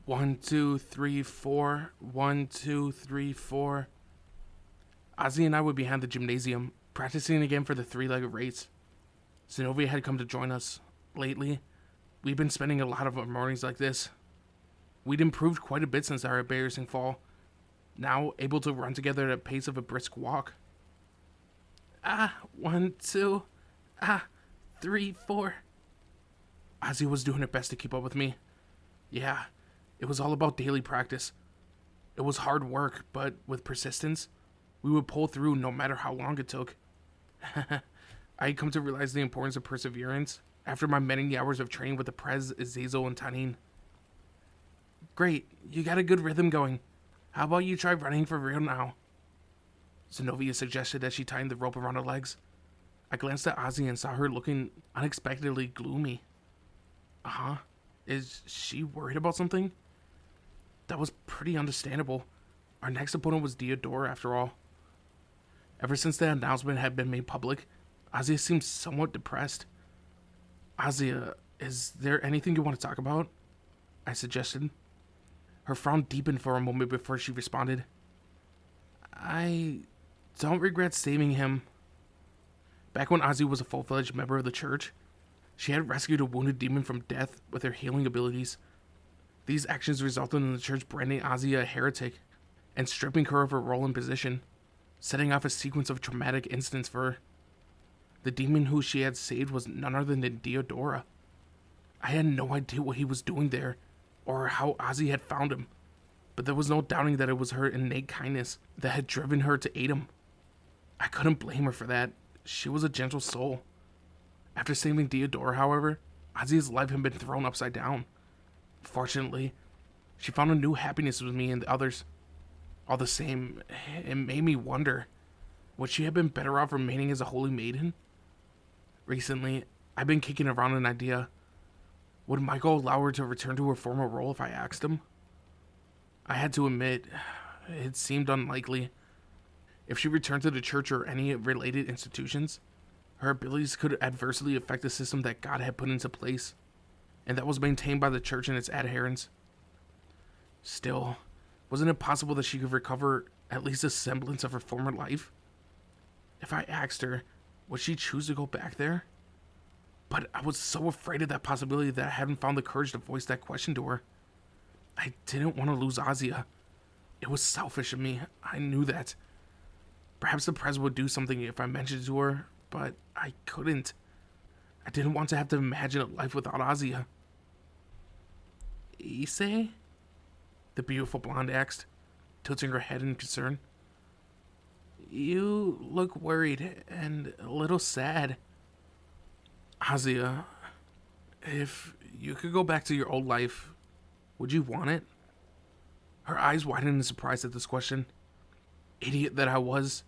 1, 2, 3, 4. 1, 2, 3, 4. Azie and I would be behind the gymnasium, practicing again for the three-legged race. Zenobia had come to join us. Lately, we've been spending a lot of our mornings like this. We'd improved quite a bit since our embarrassing fall, now able to run together at a pace of a brisk walk. 1, 2, 3, 4. Azie was doing her best to keep up with me. Yeah, it was all about daily practice. It was hard work, but with persistence, we would pull through no matter how long it took. I had come to realize the importance of perseverance after my many hours of training with the Prez, Azazel, and Tanin. Great, you got a good rhythm going. How about you try running for real now? Zenobia suggested as she tightened the rope around her legs. I glanced at Azie and saw her looking unexpectedly gloomy. Is she worried about something? That was pretty understandable. Our next opponent was Deodora, after all. Ever since the announcement had been made public, Azie seemed somewhat depressed. Azie, is there anything you want to talk about? I suggested. Her frown deepened for a moment before she responded. I don't regret saving him. Back when Azie was a full-fledged member of the church, she had rescued a wounded demon from death with her healing abilities. These actions resulted in the church branding Azie a heretic and stripping her of her role and position, setting off a sequence of traumatic incidents for her. The demon who she had saved was none other than Deodora. I had no idea what he was doing there, or how Azie had found him, but there was no doubting that it was her innate kindness that had driven her to aid him. I couldn't blame her for that. She was a gentle soul. After saving Deodora, however, Azie's life had been thrown upside down. Fortunately, she found a new happiness with me and the others. All the same, it made me wonder, would she have been better off remaining as a holy maiden? Recently, I've been kicking around an idea. Would Michael allow her to return to her former role if I asked him? I had to admit, it seemed unlikely. If she returned to the church or any related institutions, her abilities could adversely affect the system that God had put into place, and that was maintained by the church and its adherents. Still, wasn't it possible that she could recover at least a semblance of her former life? If I asked her, would she choose to go back there? But I was so afraid of that possibility that I hadn't found the courage to voice that question to her. I didn't want to lose Azie. It was selfish of me, I knew that. Perhaps the Prez would do something if I mentioned it to her, but I couldn't. I didn't want to have to imagine a life without Azie. Issei? The beautiful blonde asked, tilting her head in concern. You look worried and a little sad. Azie, if you could go back to your old life, would you want it? Her eyes widened in surprise at this question. Idiot that I was,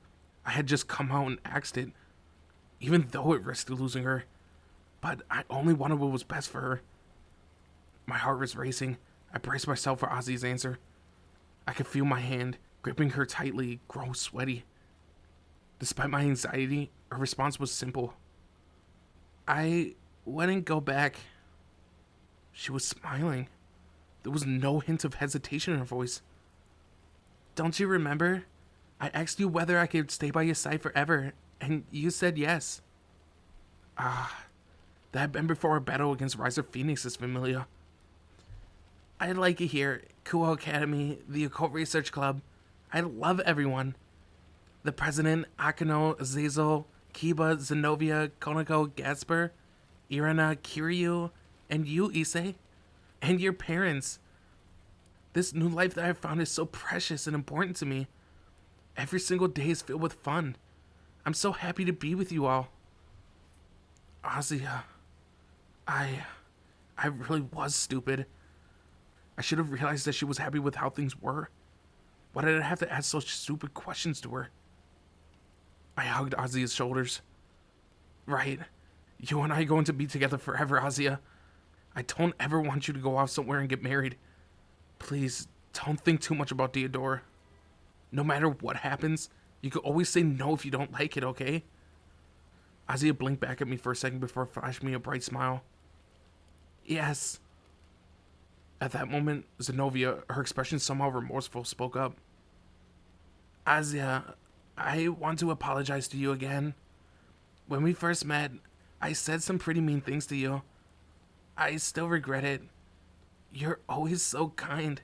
I had just come out and asked it, even though it risked losing her. But I only wanted what was best for her. My heart was racing. I braced myself for Azie's answer. I could feel my hand, gripping her tightly, grow sweaty. Despite my anxiety, her response was simple. I wouldn't go back. She was smiling. There was no hint of hesitation in her voice. Don't you remember? I asked you whether I could stay by your side forever, and you said yes. That had been before our battle against Riser Phoenix's familia. I like it here. Kuo Academy, the Occult Research Club. I love everyone. The president, Akano, Azazel, Kiba, Zenobia, Konako, Gasper, Irina, Kiryu, and you, Issei. And your parents. This new life that I found is so precious and important to me. Every single day is filled with fun. I'm so happy to be with you all. Azie, I really was stupid. I should have realized that she was happy with how things were. Why did I have to ask such stupid questions to her? I hugged Azie's shoulders. Right. You and I are going to be together forever, Azie. I don't ever want you to go off somewhere and get married. Please, don't think too much about Deodora. No matter what happens, you can always say no if you don't like it, okay? Azie blinked back at me for a second before flashing me a bright smile. Yes. At that moment, Zenobia, her expression somehow remorseful, spoke up. Azie, I want to apologize to you again. When we first met, I said some pretty mean things to you. I still regret it. You're always so kind,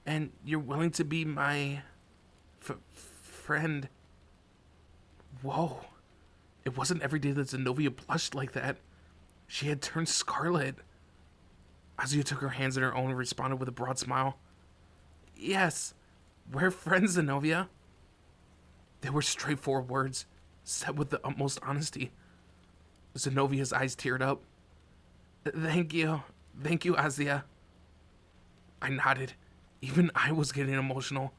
and you're willing to be my friend. Whoa. It wasn't every day that Zenobia blushed like that. She had turned scarlet. Azie took her hands in her own and responded with a broad smile. Yes, we're friends, Zenobia. They were straightforward words, said with the utmost honesty. Zenobia's eyes teared up. Thank you, Azie. I nodded. Even I was getting emotional.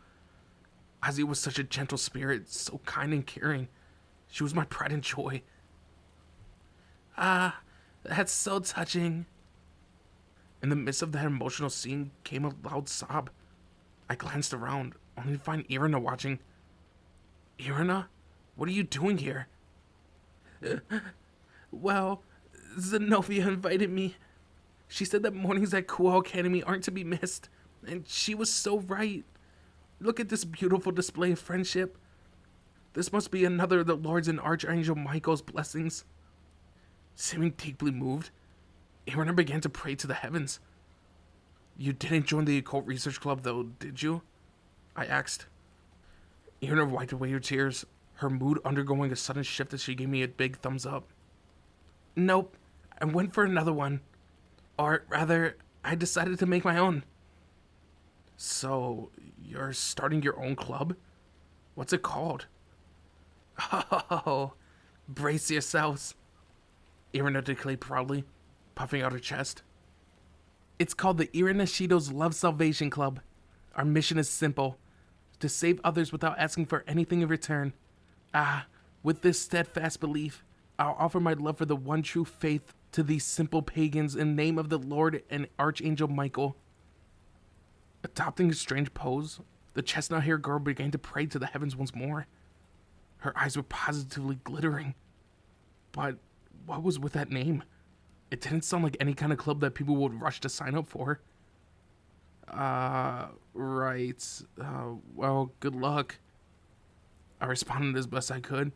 Azie was such a gentle spirit, so kind and caring. She was my pride and joy. Ah, that's so touching. In the midst of that emotional scene came a loud sob. I glanced around, only to find Irina watching. Irina, what are you doing here? Well, Zenobia invited me. She said that mornings at Kuo Academy aren't to be missed, and she was so right. Look at this beautiful display of friendship. This must be another of the Lord's and Archangel Michael's blessings. Seeming deeply moved, Irina began to pray to the heavens. You didn't join the occult research club, though, did you? I asked. Irina wiped away her tears, her mood undergoing a sudden shift as she gave me a big thumbs up. Nope, I went for another one. Or rather, I decided to make my own. So, you're starting your own club? What's it called? Oh, brace yourselves, Irina declared proudly, puffing out her chest. It's called the Irina Shido's Love Salvation Club. Our mission is simple, to save others without asking for anything in return. With this steadfast belief, I'll offer my love for the one true faith to these simple pagans in the name of the Lord and Archangel Michael. Adopting a strange pose, the chestnut-haired girl began to pray to the heavens once more. Her eyes were positively glittering. But what was with that name? It didn't sound like any kind of club that people would rush to sign up for. Right. Well, good luck. I responded as best I could.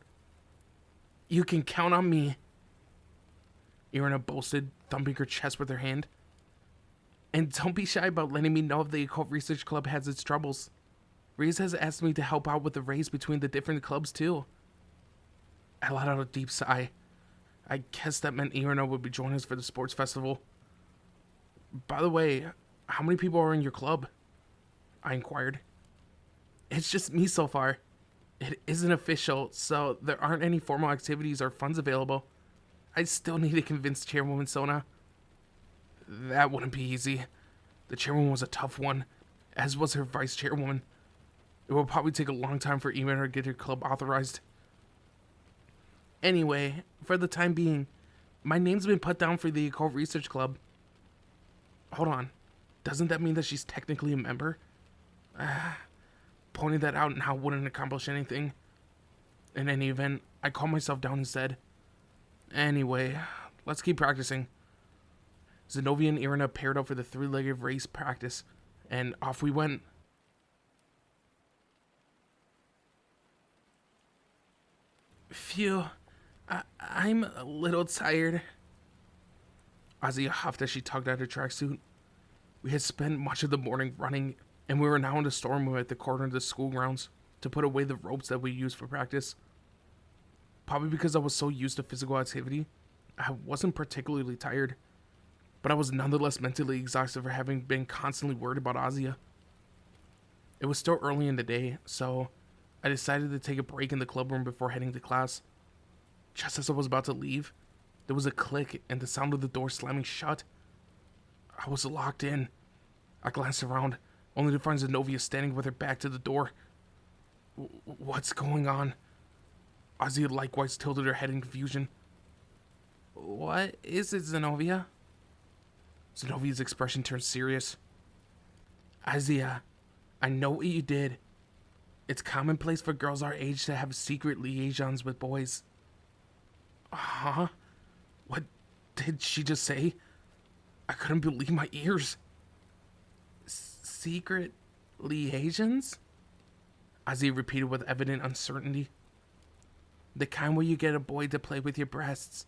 You can count on me, Irina boasted, thumping her chest with her hand. And don't be shy about letting me know if the occult research club has its troubles. Reyes has asked me to help out with the race between the different clubs too. I let out a deep sigh. I guess that meant Irina would be joining us for the sports festival. By the way, how many people are in your club? I inquired. It's just me so far. It isn't official, so there aren't any formal activities or funds available. I still need to convince Chairwoman Sona. That wouldn't be easy. The chairwoman was a tough one, as was her vice chairwoman. It will probably take a long time for Irina to get her club authorized. Anyway, for the time being, my name's been put down for the occult research club. Hold on. Doesn't that mean that she's technically a member? Pointing that out now wouldn't accomplish anything. In any event, I calmed myself down and said, Anyway, let's keep practicing. Zenobia and Irina paired up for the three-legged race practice, and off we went. Phew, I'm a little tired. Azie huffed as she tugged at her tracksuit. We had spent much of the morning running, and we were now in the storm room at the corner of the school grounds to put away the ropes that we used for practice. Probably because I was so used to physical activity, I wasn't particularly tired, but I was nonetheless mentally exhausted for having been constantly worried about Azie. It was still early in the day, so I decided to take a break in the club room before heading to class. Just as I was about to leave, there was a click and the sound of the door slamming shut. I was locked in. I glanced around, only to find Zenobia standing with her back to the door. What's going on? Azie likewise tilted her head in confusion. What is it, Zenobia? Zenobia's expression turned serious. Azie, I know what you did. It's commonplace for girls our age to have secret liaisons with boys. Huh? What did she just say? I couldn't believe my ears. Secret liaisons? Azie repeated with evident uncertainty. The kind where you get a boy to play with your breasts,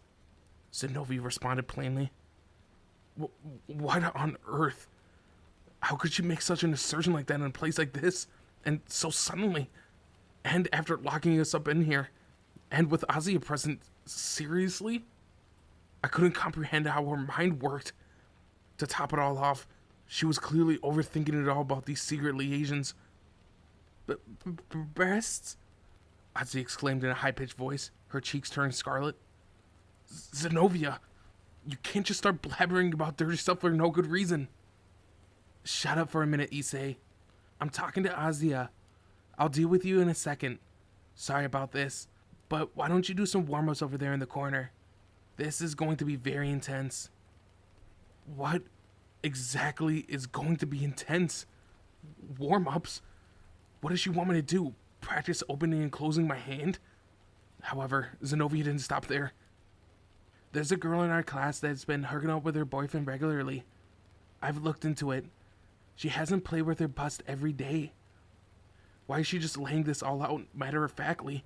Zenobia responded plainly. What on earth? How could she make such an assertion like that in a place like this? And so suddenly? And after locking us up in here? And with Azie present? Seriously? I couldn't comprehend how her mind worked. To top it all off, she was clearly overthinking it all about these secret liaisons. Breasts? Azie exclaimed in a high-pitched voice, her cheeks turning scarlet. Zenobia, you can't just start blabbering about dirty stuff for no good reason. Shut up for a minute, Issei. I'm talking to Azie. I'll deal with you in a second. Sorry about this, but why don't you do some warm-ups over there in the corner? This is going to be very intense. What exactly is going to be intense? Warm-ups? What does she want me to do? Practice opening and closing my hand? However, Zenobia didn't stop there. There's a girl in our class that's been hooking up with her boyfriend regularly. I've looked into it. She hasn't played with her bust every day. Why is she just laying this all out matter-of-factly?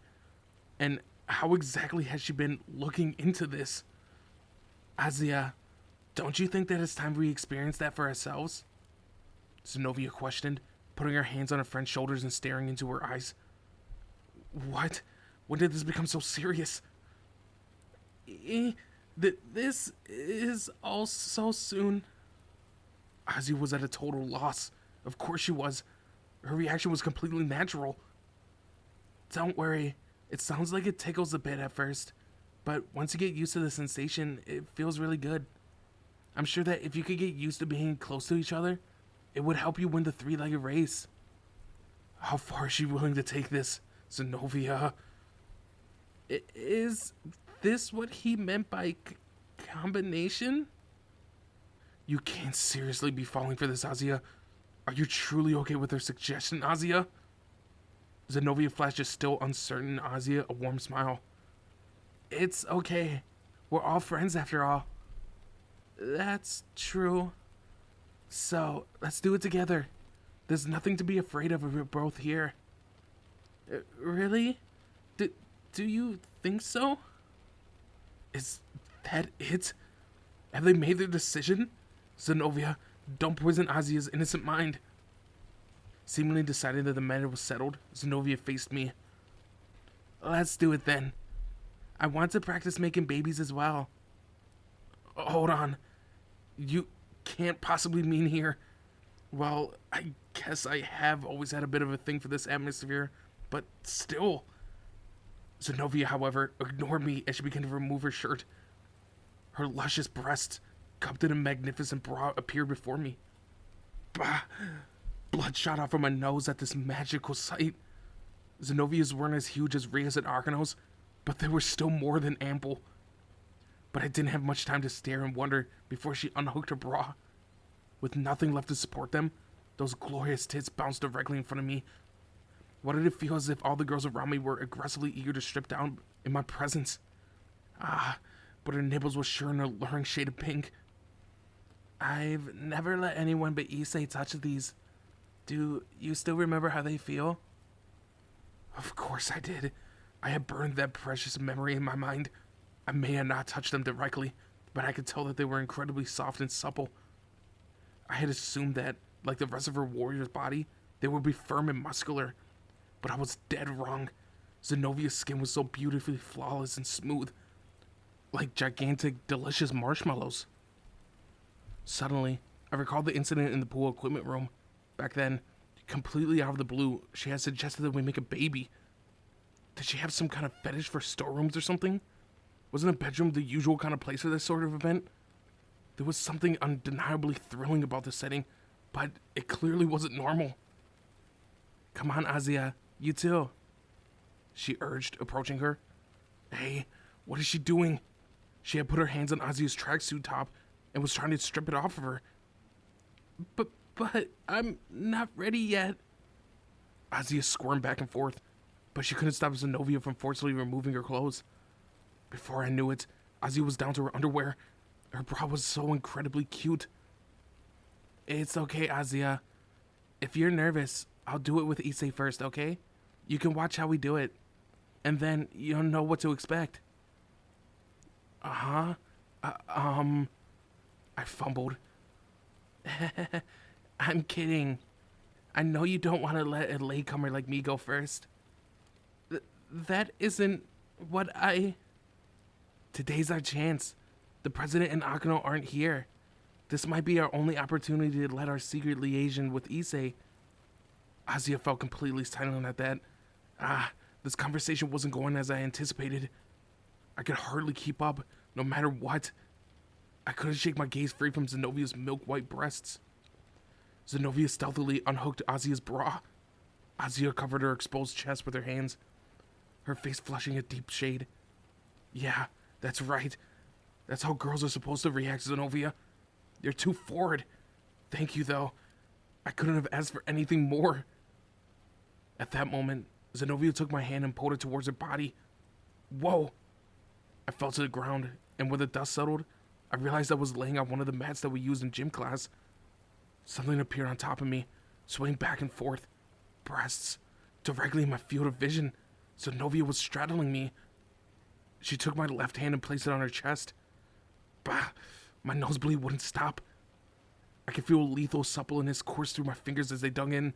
And how exactly has she been looking into this? Azie, don't you think that it's time we experience that for ourselves? Zenobia questioned, putting her hands on her friend's shoulders and staring into her eyes. What? When did this become so serious? This is all so soon. Azie was at a total loss. Of course she was. Her reaction was completely natural. Don't worry. It sounds like it tickles a bit at first, but once you get used to the sensation, it feels really good. I'm sure that if you could get used to being close to each other, it would help you win the three-legged race. How far is she willing to take this, Zenobia? Is this what he meant by combination? You can't seriously be falling for this, Azie. Are you truly okay with her suggestion, Azie? Zenobia flashed a still uncertain Azie a warm smile. It's okay. We're all friends after all. That's true. So, let's do it together. There's nothing to be afraid of if we're both here. Really? Do you think so? Is that it? Have they made their decision? Zenobia, don't poison Azie's innocent mind. Seemingly deciding that the matter was settled, Zenobia faced me. Let's do it then. I want to practice making babies as well. Hold on. You can't possibly mean here. Well, I guess I have always had a bit of a thing for this atmosphere, but still. Zenobia, however, ignored me as she began to remove her shirt. Her luscious breasts, cupped in a magnificent bra, appeared before me. Bah! Blood shot out from my nose at this magical sight. Zenobia's weren't as huge as Ria's and Arcano's, but they were still more than ample. But I didn't have much time to stare and wonder before she unhooked her bra. With nothing left to support them, those glorious tits bounced directly in front of me. What did it feel as if all the girls around me were aggressively eager to strip down in my presence? But her nipples were sure an alluring shade of pink. I've never let anyone but Issei touch these. Do you still remember how they feel? Of course I did. I had burned that precious memory in my mind. I may have not touched them directly, but I could tell that they were incredibly soft and supple. I had assumed that, like the rest of her warrior's body, they would be firm and muscular. But I was dead wrong. Zenobia's skin was so beautifully flawless and smooth, like gigantic, delicious marshmallows. Suddenly, I recalled the incident in the pool equipment room. Back then, completely out of the blue, she had suggested that we make a baby. Did she have some kind of fetish for storerooms or something? Wasn't a bedroom the usual kind of place for this sort of event? There was something undeniably thrilling about the setting, but it clearly wasn't normal. Come on, Azie, you too, she urged, approaching her. Hey, what is she doing? She had put her hands on Azie's tracksuit top and was trying to strip it off of her. But I'm not ready yet. Azie squirmed back and forth, but she couldn't stop Zenobia from forcefully removing her clothes. Before I knew it, Azie was down to her underwear. Her bra was so incredibly cute. It's okay, Azie. If you're nervous, I'll do it with Issei first, okay? You can watch how we do it, and then you'll know what to expect. Uh-huh. I fumbled. I'm kidding. I know you don't want to let a latecomer like me go first. That isn't what I... Today's our chance. The president and Akano aren't here. This might be our only opportunity to let our secret liaison with Issei. Azie felt completely silent at that. This conversation wasn't going as I anticipated. I could hardly keep up, no matter what. I couldn't shake my gaze free from Zenovia's milk-white breasts. Zenobia stealthily unhooked Azie's bra. Azie covered her exposed chest with her hands, her face flushing a deep shade. Yeah, that's right. That's how girls are supposed to react, Zenobia. You're too forward. Thank you, though. I couldn't have asked for anything more. At that moment, Zenobia took my hand and pulled it towards her body. Whoa! I fell to the ground, and when the dust settled, I realized I was laying on one of the mats that we used in gym class. Something appeared on top of me, swaying back and forth. Breasts, directly in my field of vision. Zenobia was straddling me. She took my left hand and placed it on her chest. Bah! My nosebleed wouldn't stop. I could feel lethal suppleness course through my fingers as they dug in.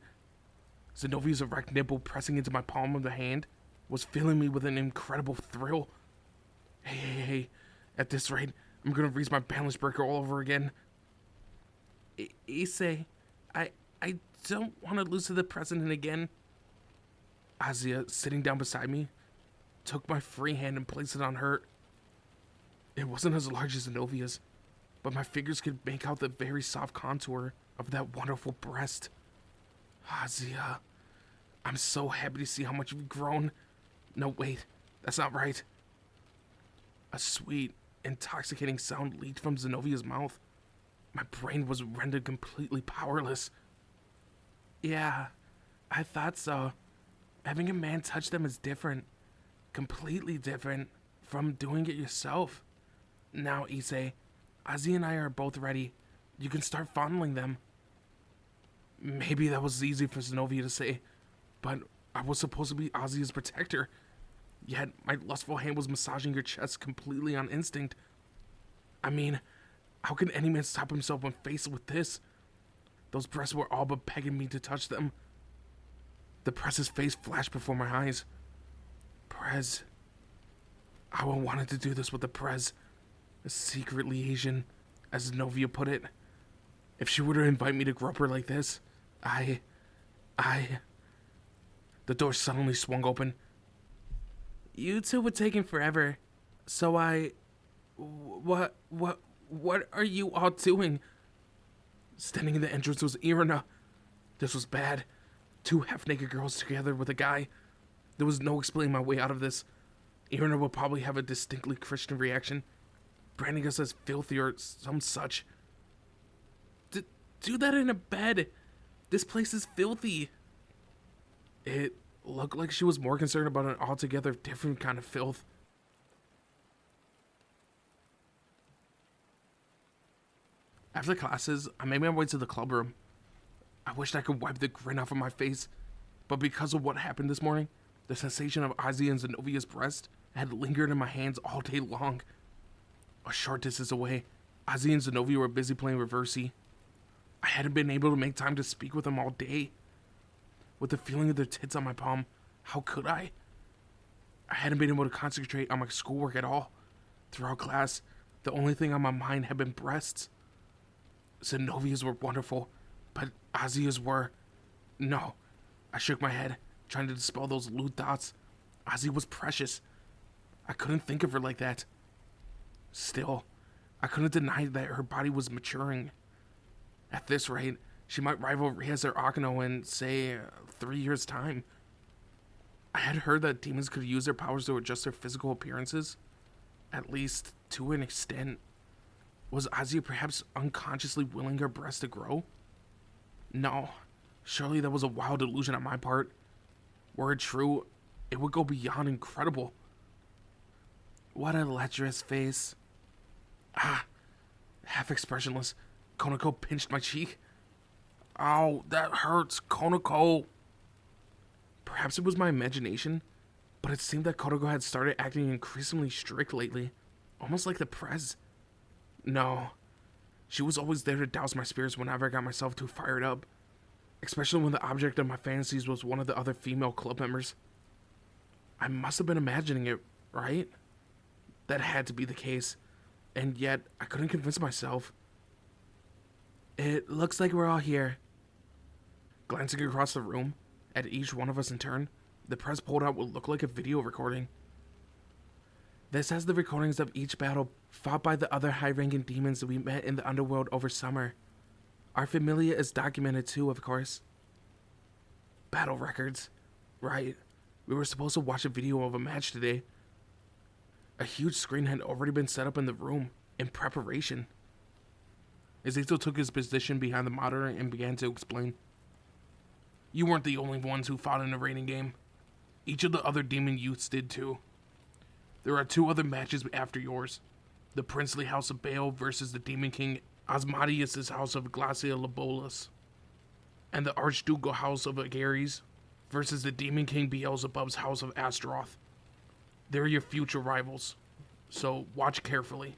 Zenovia's erect nipple pressing into my palm of the hand was filling me with an incredible thrill. Hey. At this rate, I'm gonna reach my balance breaker all over again. Issei, I don't want to lose to the president again. Azie, sitting down beside me, took my free hand and placed it on her. It wasn't as large as Zenovia's, but my fingers could make out the very soft contour of that wonderful breast. Azie, I'm so happy to see how much you've grown. No, wait, that's not right. A sweet, intoxicating sound leaked from Zenovia's mouth. My brain was rendered completely powerless. Yeah, I thought so. Having a man touch them is different. Completely different from doing it yourself. Now, Issei, Azie and I are both ready. You can start fondling them. Maybe that was easy for Zenobia to say, but I was supposed to be Azie's protector. Yet my lustful hand was massaging her chest completely on instinct. I mean, how can any man stop himself when faced with this? Those breasts were all but begging me to touch them. The Prez's face flashed before my eyes. Prez. I wanted to do this with the Prez. A secret liaison, as Zenobia put it. If she were to invite me to grope her like this, The door suddenly swung open. You two were taking forever, so What are you all doing? Standing in the entrance was Irina. This was bad. Two half-naked girls together with a guy. There was no explaining my way out of this. Irina would probably have a distinctly Christian reaction, branding us as filthy or some such. Do that in a bed. This place is filthy. It looked like she was more concerned about an altogether different kind of filth. After classes, I made my way to the club room. I wished I could wipe the grin off of my face, but because of what happened this morning, the sensation of Azie and Zenovia's breast had lingered in my hands all day long. A short distance away, Azie and Zenovia were busy playing reversey. I hadn't been able to make time to speak with them all day. With the feeling of their tits on my palm, how could I? I hadn't been able to concentrate on my schoolwork at all. Throughout class, the only thing on my mind had been breasts. Zenovia's were wonderful, but Azie's were... No. I shook my head, trying to dispel those lewd thoughts. Azie was precious. I couldn't think of her like that. Still, I couldn't deny that her body was maturing. At this rate, she might rival Riaz or Akano in, say, 3 years' time. I had heard that demons could use their powers to adjust their physical appearances, at least to an extent. Was Azie perhaps unconsciously willing her breast to grow? No, surely that was a wild illusion on my part. Were it true, it would go beyond incredible. What a lecherous face. Half expressionless, Konako pinched my cheek. Ow, that hurts, Konako. Perhaps it was my imagination, but it seemed that Konako had started acting increasingly strict lately, almost like the press. No, she was always there to douse my spirits whenever I got myself too fired up, especially when the object of my fantasies was one of the other female club members. I must have been imagining it, right? That had to be the case, and yet I couldn't convince myself. It looks like we're all here. Glancing across the room, at each one of us in turn, the press pulled out what looked like a video recording. This has the recordings of each battle fought by the other high-ranking demons that we met in the Underworld over summer. Our familia is documented too, of course. Battle records. Right. We were supposed to watch a video of a match today. A huge screen had already been set up in the room, in preparation. Ezekiel took his position behind the monitor and began to explain. You weren't the only ones who fought in the reigning game. Each of the other demon youths did too. There are 2 other matches after yours. The princely house of Baal versus the demon king Asmodeus' house of Glacia Labolas. And the archducal house of Agares versus the demon king Beelzebub's house of Astaroth. They're your future rivals, so watch carefully.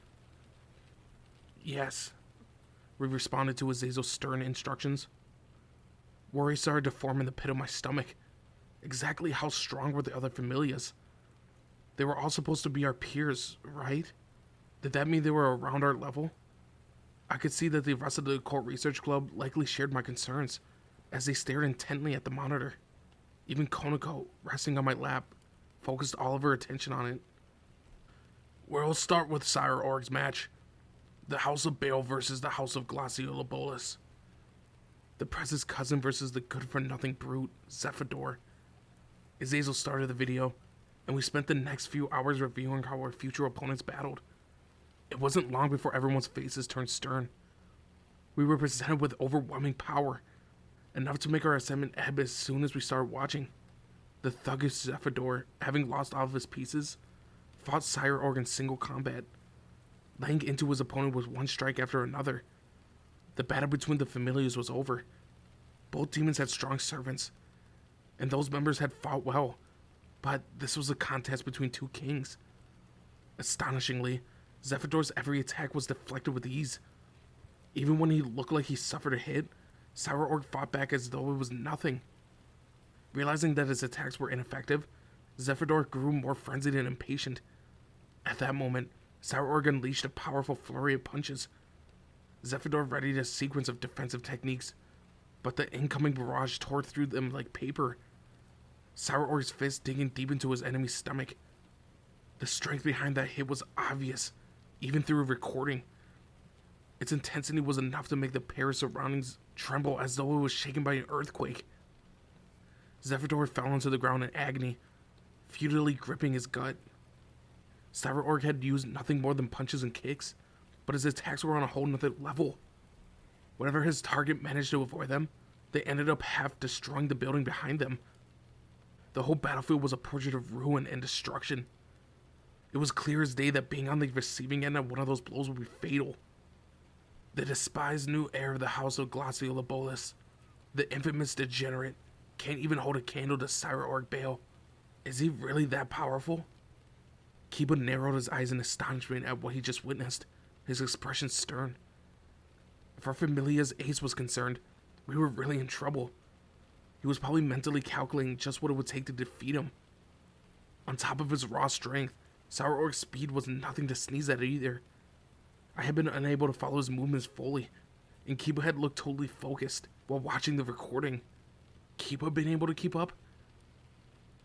Yes, we responded to Azazel's stern instructions. Worry started to form in the pit of my stomach. Exactly how strong were the other familias? They were all supposed to be our peers, right? Did that mean they were around our level? I could see that the rest of the Occult Research Club likely shared my concerns, as they stared intently at the monitor. Even Konako, resting on my lap, focused all of her attention on it. We'll start with Sire Org's match. The House of Baal versus the House of Glacia Labolas. The press's cousin versus the good-for-nothing brute, Zephador. Azazel started the video, and we spent the next few hours reviewing how our future opponents battled. It wasn't long before everyone's faces turned stern. We were presented with overwhelming power, enough to make our excitement ebb as soon as we started watching. The thuggish Zephador, having lost all of his pieces, fought Sire Org in single combat, laying into his opponent with one strike after another. The battle between the familiars was over. Both demons had strong servants, and those members had fought well, but this was a contest between 2 kings. Astonishingly, Zephador's every attack was deflected with ease. Even when he looked like he suffered a hit, Sire Org fought back as though it was nothing. Realizing that his attacks were ineffective, Zephador grew more frenzied and impatient. At that moment, Sire Org unleashed a powerful flurry of punches. Zephador readied a sequence of defensive techniques, but the incoming barrage tore through them like paper. Sire Org's fist digging deep into his enemy's stomach. The strength behind that hit was obvious, even through a recording. Its intensity was enough to make the Paris surroundings tremble as though it was shaken by an earthquake. Zephador fell onto the ground in agony, futilely gripping his gut. Sire Org had used nothing more than punches and kicks, but his attacks were on a whole nother level. Whenever his target managed to avoid them, they ended up half destroying the building behind them. The whole battlefield was a portrait of ruin and destruction. It was clear as day that being on the receiving end of one of those blows would be fatal. The despised new heir of the House of Glacia Labolas, the infamous degenerate, can't even hold a candle to Sire Org Baal. Is he really that powerful? Kiba narrowed his eyes in astonishment at what he just witnessed, his expression stern. If our familia's ace was concerned, we were really in trouble. He was probably mentally calculating just what it would take to defeat him. On top of his raw strength, Sire Org's speed was nothing to sneeze at either. I had been unable to follow his movements fully, and Kiba had looked totally focused while watching the recording. Kiba been able to keep up?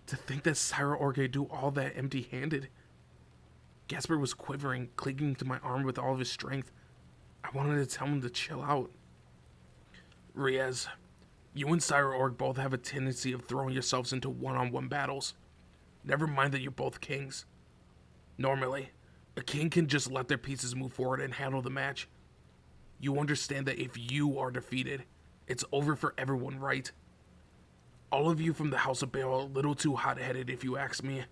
To think that Sire Org could do all that empty-handed. Gasper was quivering, clinging to my arm with all of his strength. I wanted to tell him to chill out. Riaz, you and Sire Org both have a tendency of throwing yourselves into one-on-one battles. Never mind that you're both kings. Normally, a king can just let their pieces move forward and handle the match. You understand that if you are defeated, it's over for everyone, right? All of you from the House of Baal are a little too hot-headed if you ask me.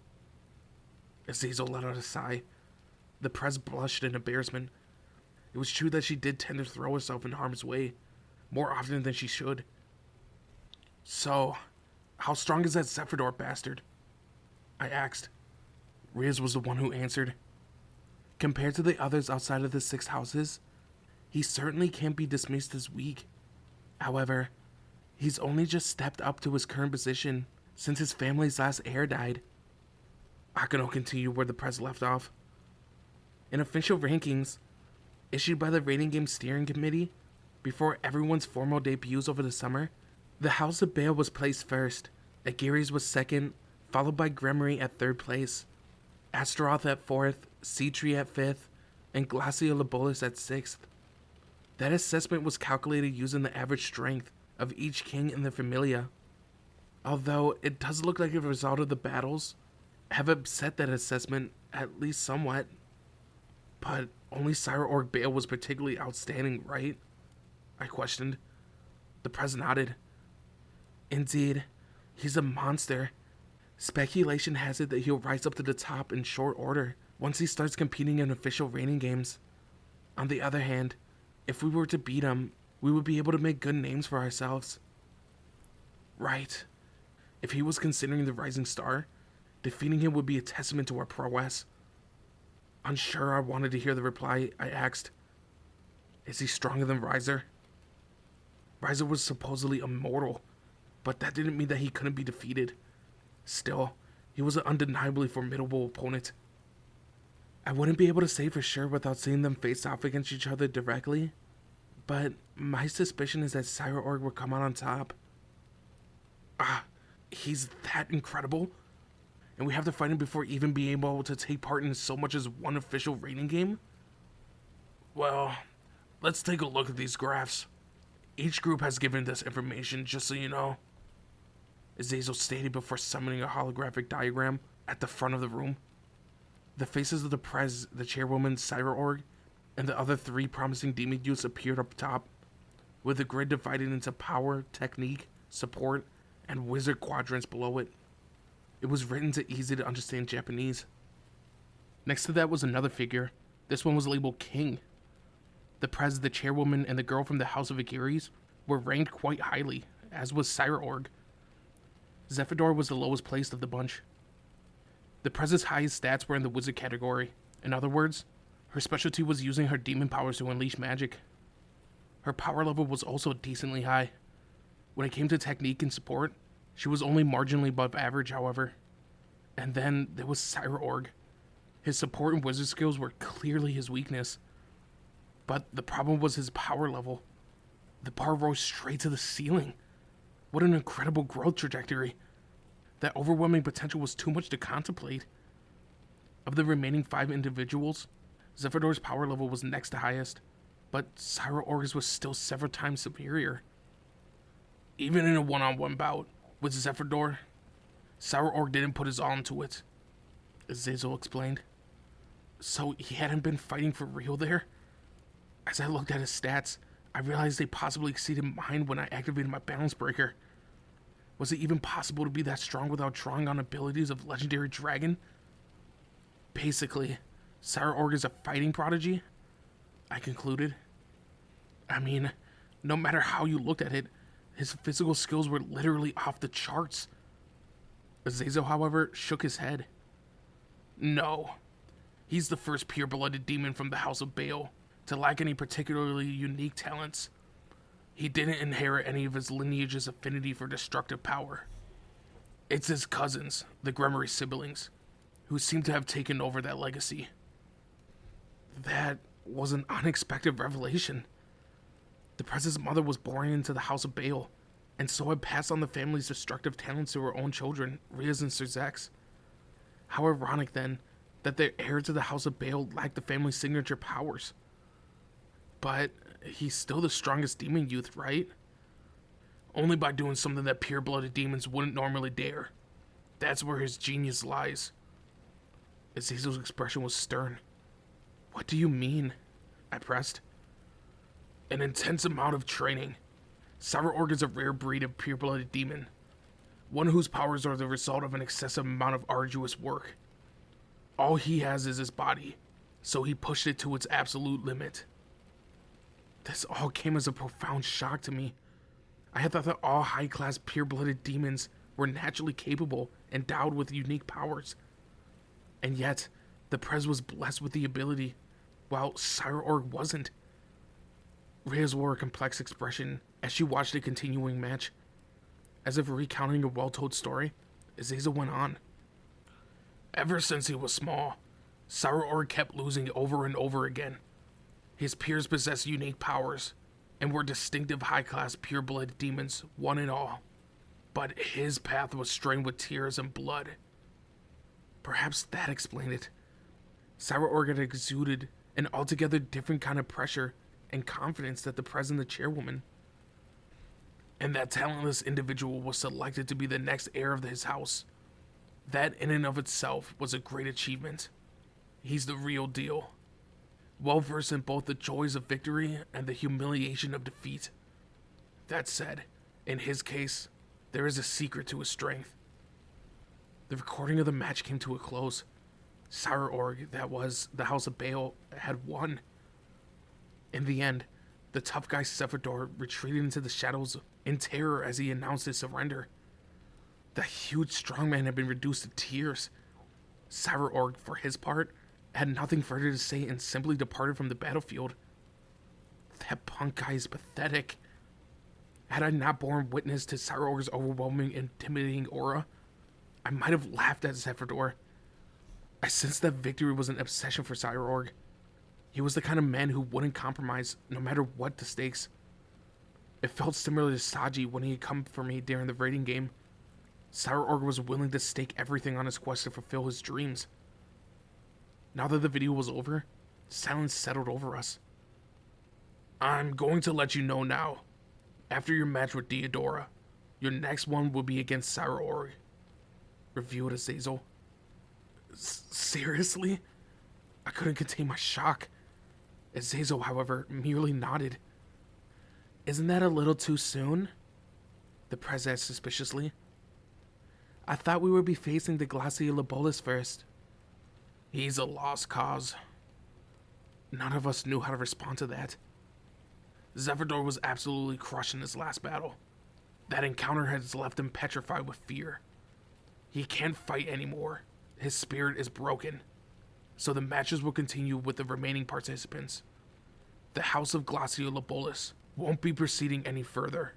Azazel let out a sigh. The press blushed in embarrassment. It was true that she did tend to throw herself in harm's way, more often than she should. So, how strong is that Zephyror bastard? I asked. Riaz was the one who answered. Compared to the others outside of the 6 houses, he certainly can't be dismissed as weak. However, he's only just stepped up to his current position since his family's last heir died. Akano continued where the press left off. In official rankings, issued by the Rating Game Steering Committee, before everyone's formal debuts over the summer, the House of Baal was placed first, Aguirre's was second, followed by Gremory at 3rd place, Astaroth at 4th, Seatree at 5th, and Glaciolabolus at 6th. That assessment was calculated using the average strength of each king in the Familia. Although it does look like the result of the battles have upset that assessment at least somewhat. But only Sire Org Baal was particularly outstanding, right? I questioned. The press nodded. Indeed, he's a monster. Speculation has it that he'll rise up to the top in short order once he starts competing in official reigning games. On the other hand, if we were to beat him, we would be able to make good names for ourselves. Right. If he was considering the rising star, defeating him would be a testament to our prowess. Unsure I wanted to hear the reply, I asked, is he stronger than Riser? Riser was supposedly immortal, but that didn't mean that he couldn't be defeated. Still, he was an undeniably formidable opponent. I wouldn't be able to say for sure without seeing them face off against each other directly, but my suspicion is that Sire Org will come out on top. He's that incredible? And we have to fight him before even being able to take part in so much as one official rating game? Well, let's take a look at these graphs. Each group has given this information, just so you know. Azazel stated before summoning a holographic diagram at the front of the room. The faces of the Prez, the chairwoman, Sire Org, and the other 3 promising demon youths appeared up top, with the grid divided into power, technique, support, and wizard quadrants below it. It was written to easy to understand Japanese. Next to that was another figure. This one was labeled King. The Prez, the chairwoman, and the girl from the House of Aguirre's were ranked quite highly, as was Sire Org. Zephyror was the lowest placed of the bunch. The Prez's highest stats were in the wizard category. In other words, her specialty was using her demon powers to unleash magic. Her power level was also decently high. When it came to technique and support, she was only marginally above average, however. And then there was Sire Org. His support and wizard skills were clearly his weakness. But the problem was his power level. The bar rose straight to the ceiling. What an incredible growth trajectory. That overwhelming potential was too much to contemplate. Of the remaining 5 individuals, Zephyror's power level was next to highest, but Sire Org's was still several times superior. Even in a one-on-one bout with Zephyror, Sire Org didn't put his all into it, Azazel explained. So he hadn't been fighting for real there? As I looked at his stats, I realized they possibly exceeded mine when I activated my balance breaker. Was it even possible to be that strong without drawing on abilities of Legendary Dragon? Basically, Sire Org is a fighting prodigy, I concluded. I mean, no matter how you looked at it, his physical skills were literally off the charts. Azazel, however, shook his head. No. He's the first pure-blooded demon from the House of Baal to lack any particularly unique talents. He didn't inherit any of his lineage's affinity for destructive power. It's his cousins, the Gremory siblings, who seem to have taken over that legacy. That was an unexpected revelation. The Prez's mother was born into the House of Baal, and so had passed on the family's destructive talents to her own children, Riaz and Serzex. How ironic, then, that their heir to the House of Baal lacked the family's signature powers. But he's still the strongest demon youth, right? Only by doing something that pure-blooded demons wouldn't normally dare. That's where his genius lies. Azazel's expression was stern. What do you mean? I pressed. An intense amount of training. Sire Org is a rare breed of pure-blooded demon. One whose powers are the result of an excessive amount of arduous work. All he has is his body, so he pushed it to its absolute limit. This all came as a profound shock to me. I had thought that all high-class pure-blooded demons were naturally capable, endowed with unique powers. And yet, the Prez was blessed with the ability, while Cyreorg wasn't. Reyes wore a complex expression as she watched the continuing match. As if recounting a well-told story, Azazel went on. Ever since he was small, Cyreorg kept losing over and over again. His peers possessed unique powers, and were distinctive high-class pure-blooded demons, one and all. But his path was strained with tears and blood. Perhaps that explained it. Cyreorg had exuded an altogether different kind of pressure and confidence that the present the chairwoman. And that talentless individual was selected to be the next heir of his house. That in and of itself was a great achievement. He's the real deal. Well versed in both the joys of victory and the humiliation of defeat. That said, in his case, there is a secret to his strength. The recording of the match came to a close. Cyreorg, that was the House of Baal, had won. In the end, the tough guy Sephador retreated into the shadows in terror as he announced his surrender. The huge strongman had been reduced to tears. Cyreorg, for his part, had nothing further to say and simply departed from the battlefield. That punk guy is pathetic. Had I not borne witness to Cyreorg's overwhelming, intimidating aura, I might have laughed at Sephador. I sensed that victory was an obsession for Cyreorg. He was the kind of man who wouldn't compromise, no matter what the stakes. It felt similar to Saji when he had come for me during the raiding game. Cyreorg was willing to stake everything on his quest to fulfill his dreams. Now that the video was over, silence settled over us. I'm going to let you know now. After your match with Deodora, your next one will be against Cyreorg. Revealed Azazel. Seriously? I couldn't contain my shock. Azazel, however, merely nodded. Isn't that a little too soon? The Prez asked suspiciously. I thought we would be facing the Glacier Lobolis first. He's a lost cause. None of us knew how to respond to that. Sephador was absolutely crushed in his last battle. That encounter has left him petrified with fear. He can't fight anymore. His spirit is broken. So the matches will continue with the remaining participants. The House of Glacier Lobolis won't be proceeding any further.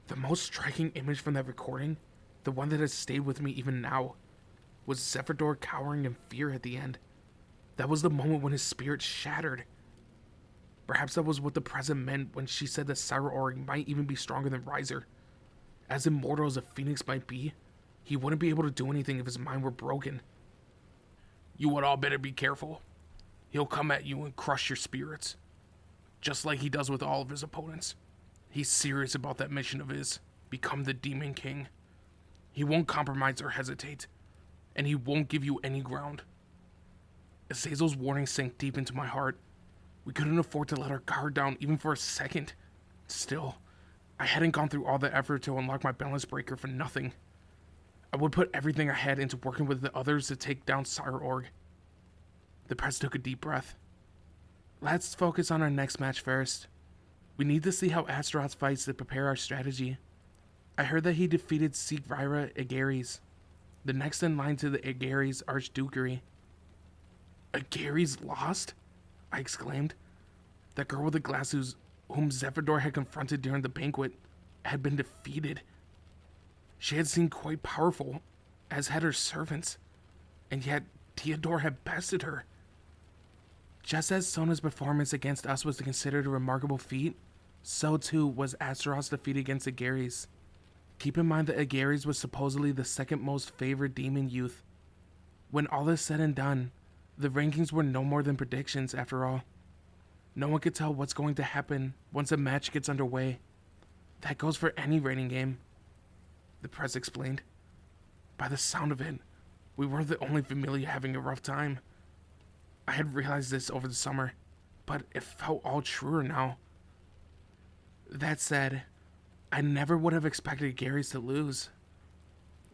The most striking image from that recording, the one that has stayed with me even now, was Sephador cowering in fear at the end. That was the moment when his spirit shattered. Perhaps that was what the present meant when she said that Cyreorg might even be stronger than Riser. As immortal as a phoenix might be, he wouldn't be able to do anything if his mind were broken. You would all better be careful. He'll come at you and crush your spirits. Just like he does with all of his opponents. He's serious about that mission of his. Become the Demon King. He won't compromise or hesitate. And he won't give you any ground. Azazel's warning sank deep into my heart. We couldn't afford to let our guard down even for a second. Still, I hadn't gone through all the effort to unlock my balance breaker for nothing. I would put everything I had into working with the others to take down Cyreorg. The Prez took a deep breath. Let's focus on our next match first. We need to see how Astaroth fights to prepare our strategy. I heard that he defeated Sigrira Agares, the next in line to the Agares Archdukery. Agares lost? I exclaimed. That girl with the glasses whom Sephador had confronted during the banquet had been defeated. She had seemed quite powerful, as had her servants, and yet Deodora had bested her. Just as Sona's performance against us was considered a remarkable feat, so too was Astaroth's defeat against Agares. Keep in mind that Agares was supposedly the second most favored demon youth. When all is said and done, the rankings were no more than predictions after all. No one could tell what's going to happen once a match gets underway. That goes for any rating game, the Prez explained. By the sound of it, we weren't the only familia having a rough time. I had realized this over the summer, but it felt all truer now. That said, I never would have expected Gary's to lose,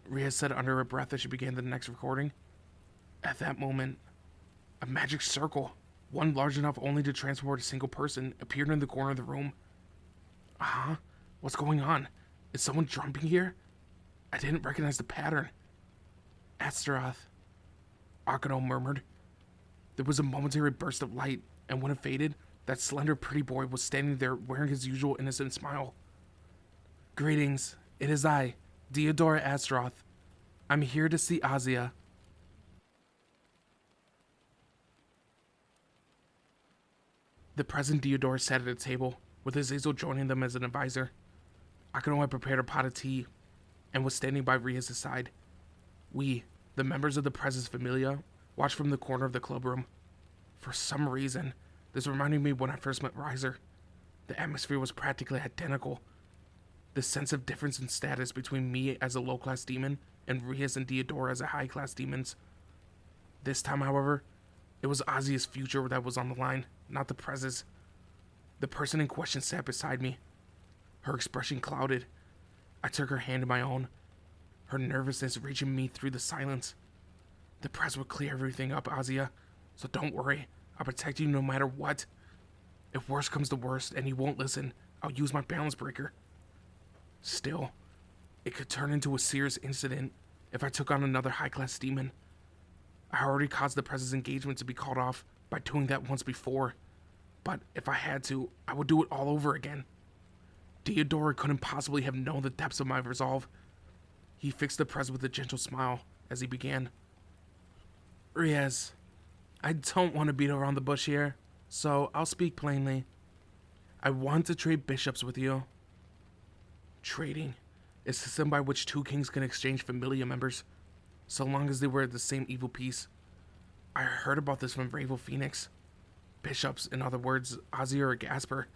Rhea said under her breath as she began the next recording. At that moment, a magic circle, One large enough only to transport a single person appeared in the corner of the room. Uh-huh. What's going on? Is someone jumping here? I didn't recognize the pattern. Astaroth, Akano murmured. There was a momentary burst of light, and when it faded, that slender pretty boy was standing there wearing his usual innocent smile. Greetings. It is I, Deodora Astaroth. I'm here to see Azie. The present Deodora sat at a table, with Azazel joining them as an advisor. Akano had prepared a pot of tea, and was standing by Ria's side. We, the members of the Prez's Familia, watched from the corner of the clubroom. For some reason, this reminded me when I first met Riser. The atmosphere was practically identical. The sense of difference in status between me as a low-class demon and Rias and Deodora as a high-class demons. This time, however, it was Azie's future that was on the line, not the Prez's. The person in question sat beside me. Her expression clouded. I took her hand in my own, her nervousness reaching me through the silence. The Prez will clear everything up, Azie, so don't worry. I'll protect you no matter what. If worst comes to worst and you won't listen, I'll use my balance breaker. Still, it could turn into a serious incident if I took on another high-class demon. I already caused the Prez's engagement to be called off by doing that once before, but if I had to, I would do it all over again. Deodora couldn't possibly have known the depths of my resolve. He fixed the Prez with a gentle smile as he began. Riaz, I don't want to beat around the bush here, so I'll speak plainly. I want to trade bishops with you. Trading is a system by which two kings can exchange familia members, so long as they were the same evil peace. I heard about this from Ravel Phoenix. Bishops, in other words, Azie or Gasper.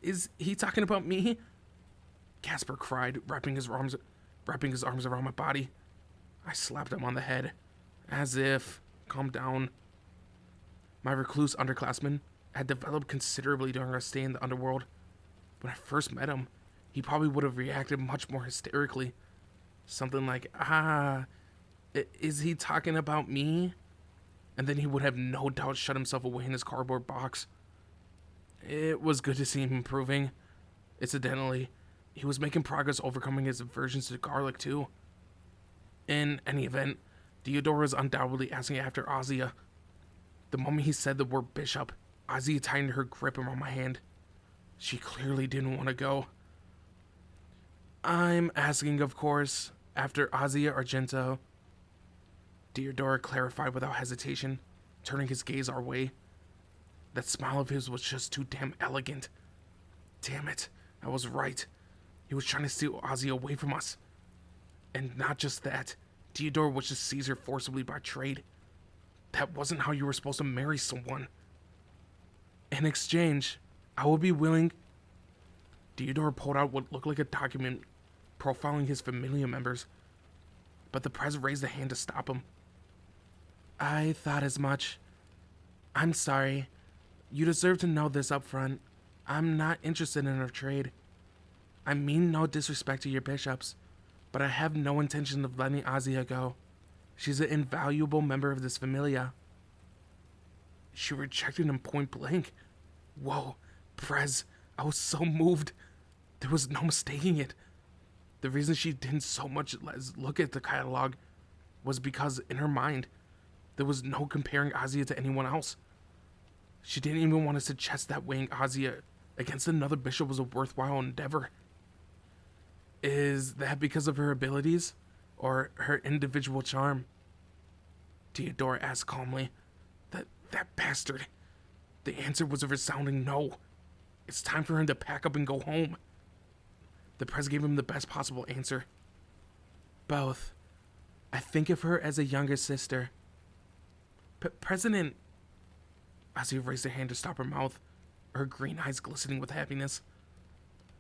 Is he talking about me? Gasper cried, wrapping his arms around my body. I slapped him on the head. As if, calm down. My recluse underclassman had developed considerably during our stay in the underworld. When I first met him, he probably would have reacted much more hysterically. Something like, is he talking about me? And then he would have no doubt shut himself away in his cardboard box. It was good to see him improving. Incidentally, he was making progress overcoming his aversions to garlic too. In any event, Deodora is undoubtedly asking after Azie. The moment he said the word bishop, Azie tightened her grip around my hand. She clearly didn't want to go. I'm asking, of course, after Azie Argento. Deodora clarified without hesitation, turning his gaze our way. That smile of his was just too damn elegant. Damn it, I was right. He was trying to steal Azie away from us. And not just that, Deodora was just seize her forcibly by trade. That wasn't how you were supposed to marry someone. In exchange, I will be willing... Deodora pulled out what looked like a document profiling his familia members, but the Prez raised a hand to stop him. I thought as much. I'm sorry. You deserve to know this up front. I'm not interested in our trade. I mean no disrespect to your bishops, but I have no intention of letting Azie go. She's an invaluable member of this familia. She rejected him point blank. Whoa, Prez, I was so moved. There was no mistaking it. The reason she didn't so much as look at the catalog was because in her mind, there was no comparing Azie to anyone else. She didn't even want to suggest that weighing Azie against another bishop was a worthwhile endeavor. Is that because of her abilities, or her individual charm? Deodora asked calmly. That bastard. The answer was a resounding no. It's time for him to pack up and go home. The Prez gave him the best possible answer. Both. I think of her as a younger sister. President... Azie raised her hand to stop her mouth, her green eyes glistening with happiness.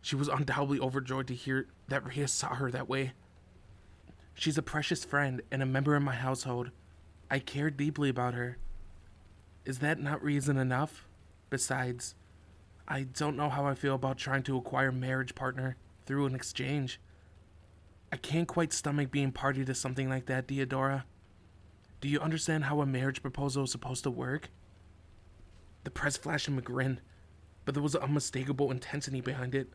She was undoubtedly overjoyed to hear that Rhea saw her that way. She's a precious friend and a member of my household. I care deeply about her. Is that not reason enough? Besides, I don't know how I feel about trying to acquire a marriage partner through an exchange. I can't quite stomach being party to something like that, Deodora. Do you understand how a marriage proposal is supposed to work? The press flashed him a grin, but there was unmistakable intensity behind it.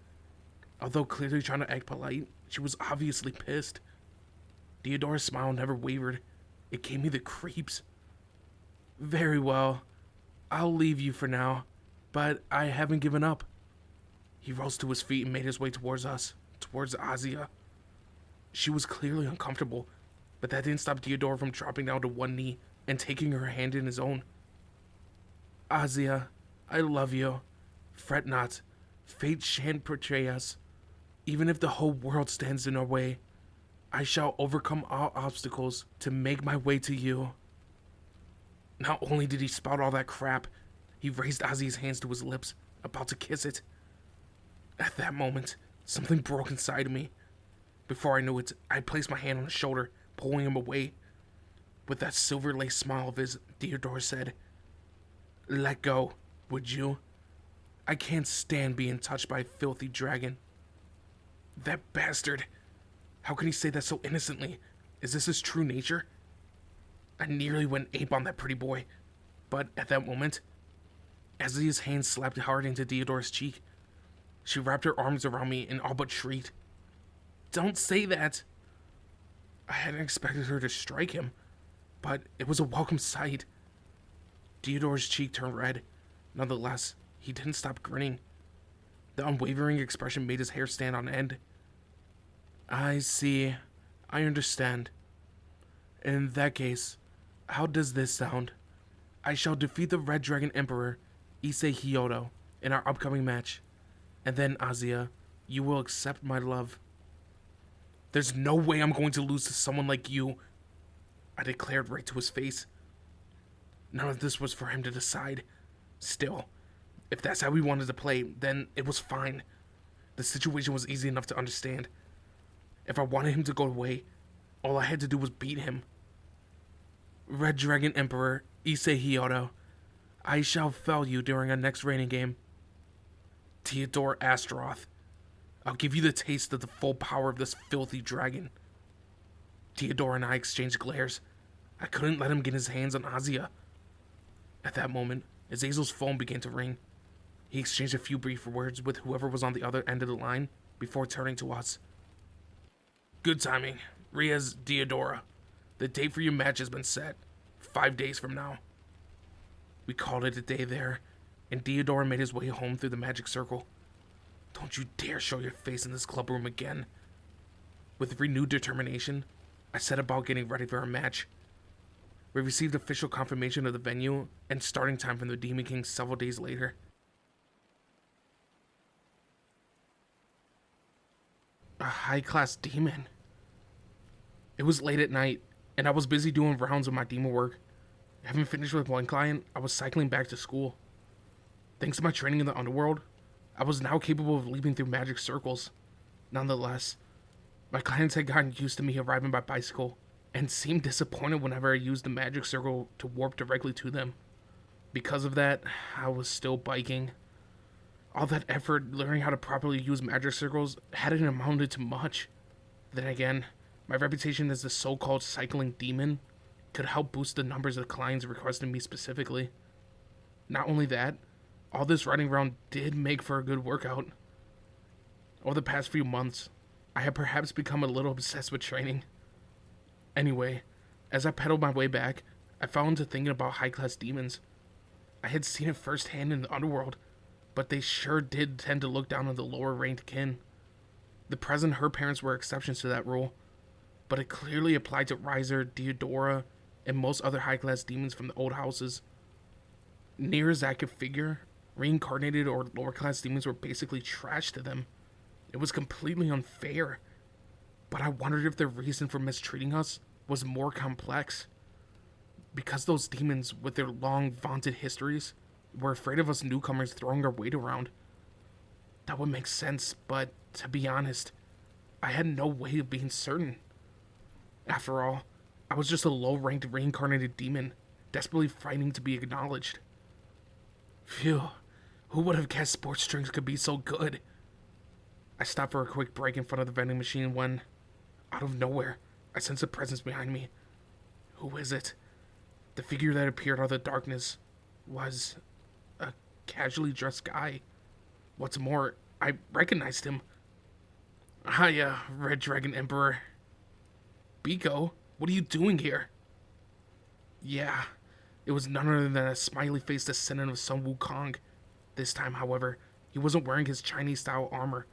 Although clearly trying to act polite, she was obviously pissed. Deodora's smile never wavered. It gave me the creeps. Very well. I'll leave you for now, but I haven't given up. He rose to his feet and made his way towards us, towards Azie. She was clearly uncomfortable, but that didn't stop Deodora from dropping down to one knee and taking her hand in his own. Azie, I love you. Fret not. Fate shan't betray us. Even if the whole world stands in our way, I shall overcome all obstacles to make my way to you. Not only did he spout all that crap, he raised Azie's hands to his lips, about to kiss it. At that moment, something broke inside of me. Before I knew it, I placed my hand on his shoulder, pulling him away. With that silver-laced smile of his, Deodora said, "Let go, would you? I can't stand being touched by a filthy dragon." That bastard! How can he say that so innocently? Is this his true nature? I nearly went ape on that pretty boy, but at that moment, Azie's hand slapped hard into Deodora's cheek. She wrapped her arms around me and all but shrieked. "Don't say that!" I hadn't expected her to strike him, but it was a welcome sight. Deodora's cheek turned red. Nonetheless, he didn't stop grinning. The unwavering expression made his hair stand on end. I see. I understand. In that case, how does this sound? I shall defeat the Red Dragon Emperor, Issei Hyodo, in our upcoming match. And then, Azie, you will accept my love. There's no way I'm going to lose to someone like you, I declared right to his face. None of this was for him to decide. Still, if that's how he wanted to play, then it was fine. The situation was easy enough to understand. If I wanted him to go away, all I had to do was beat him. Red Dragon Emperor, Issei Hyodo, I shall fell you during our next reigning game. Deodora Astaroth, I'll give you the taste of the full power of this filthy dragon. Deodora and I exchanged glares. I couldn't let him get his hands on Azie. At that moment, Azazel's phone began to ring. He exchanged a few brief words with whoever was on the other end of the line before turning to us. Good timing. Ria's Deodora. The date for your match has been set. 5 days from now. We called it a day there, and Deodora made his way home through the magic circle. Don't you dare show your face in this club room again. With renewed determination, I set about getting ready for our match. We received official confirmation of the venue and starting time from the Demon King several days later. A high-class demon. It was late at night, and I was busy doing rounds of my demon work. Having finished with one client, I was cycling back to school. Thanks to my training in the Underworld, I was now capable of leaping through magic circles. Nonetheless, my clients had gotten used to me arriving by bicycle, and seemed disappointed whenever I used the magic circle to warp directly to them. Because of that, I was still biking. All that effort learning how to properly use magic circles hadn't amounted to much. Then again, my reputation as the so-called cycling demon could help boost the numbers of clients requesting me specifically. Not only that, all this riding around did make for a good workout. Over the past few months, I had perhaps become a little obsessed with training. Anyway, as I pedaled my way back, I fell into thinking about high-class demons. I had seen it firsthand in the Underworld, but they sure did tend to look down on the lower-ranked kin. The Prez and her parents were exceptions to that rule, but it clearly applied to Riser, Deodora, and most other high-class demons from the old houses. Near as I could figure, reincarnated or lower-class demons were basically trash to them. It was completely unfair, but I wondered if their reason for mistreating us was more complex. Because those demons, with their long, vaunted histories, were afraid of us newcomers throwing our weight around. That would make sense, but to be honest, I had no way of being certain. After all, I was just a low-ranked reincarnated demon, desperately fighting to be acknowledged. Phew, who would have guessed sports drinks could be so good? I stopped for a quick break in front of the vending machine when, out of nowhere, I sensed a presence behind me. Who is it? The figure that appeared out of the darkness was a casually dressed guy. What's more, I recognized him. Hiya, Red Dragon Emperor. Biko, what are you doing here? Yeah, it was none other than a smiley-faced descendant of Sun Wukong. This time, however, he wasn't wearing his Chinese-style armor,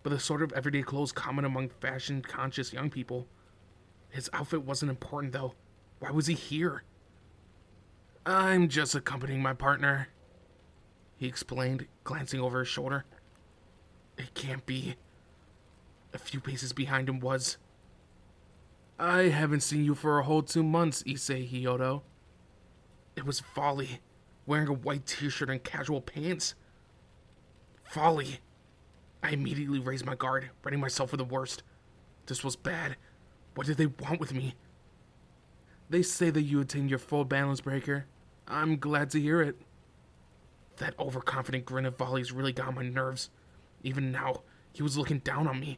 but the sort of everyday clothes common among fashion-conscious young people. His outfit wasn't important, though. Why was he here? I'm just accompanying my partner, he explained, glancing over his shoulder. It can't be. A few paces behind him was. I haven't seen you for a whole 2 months, Issei Hyodo. It was Vali, wearing a white t-shirt and casual pants. Vali. I immediately raised my guard, ready myself for the worst. This was bad. What did they want with me? They say that you attained your full balance breaker. I'm glad to hear it. That overconfident grin of Vali's really got on my nerves. Even now, he was looking down on me.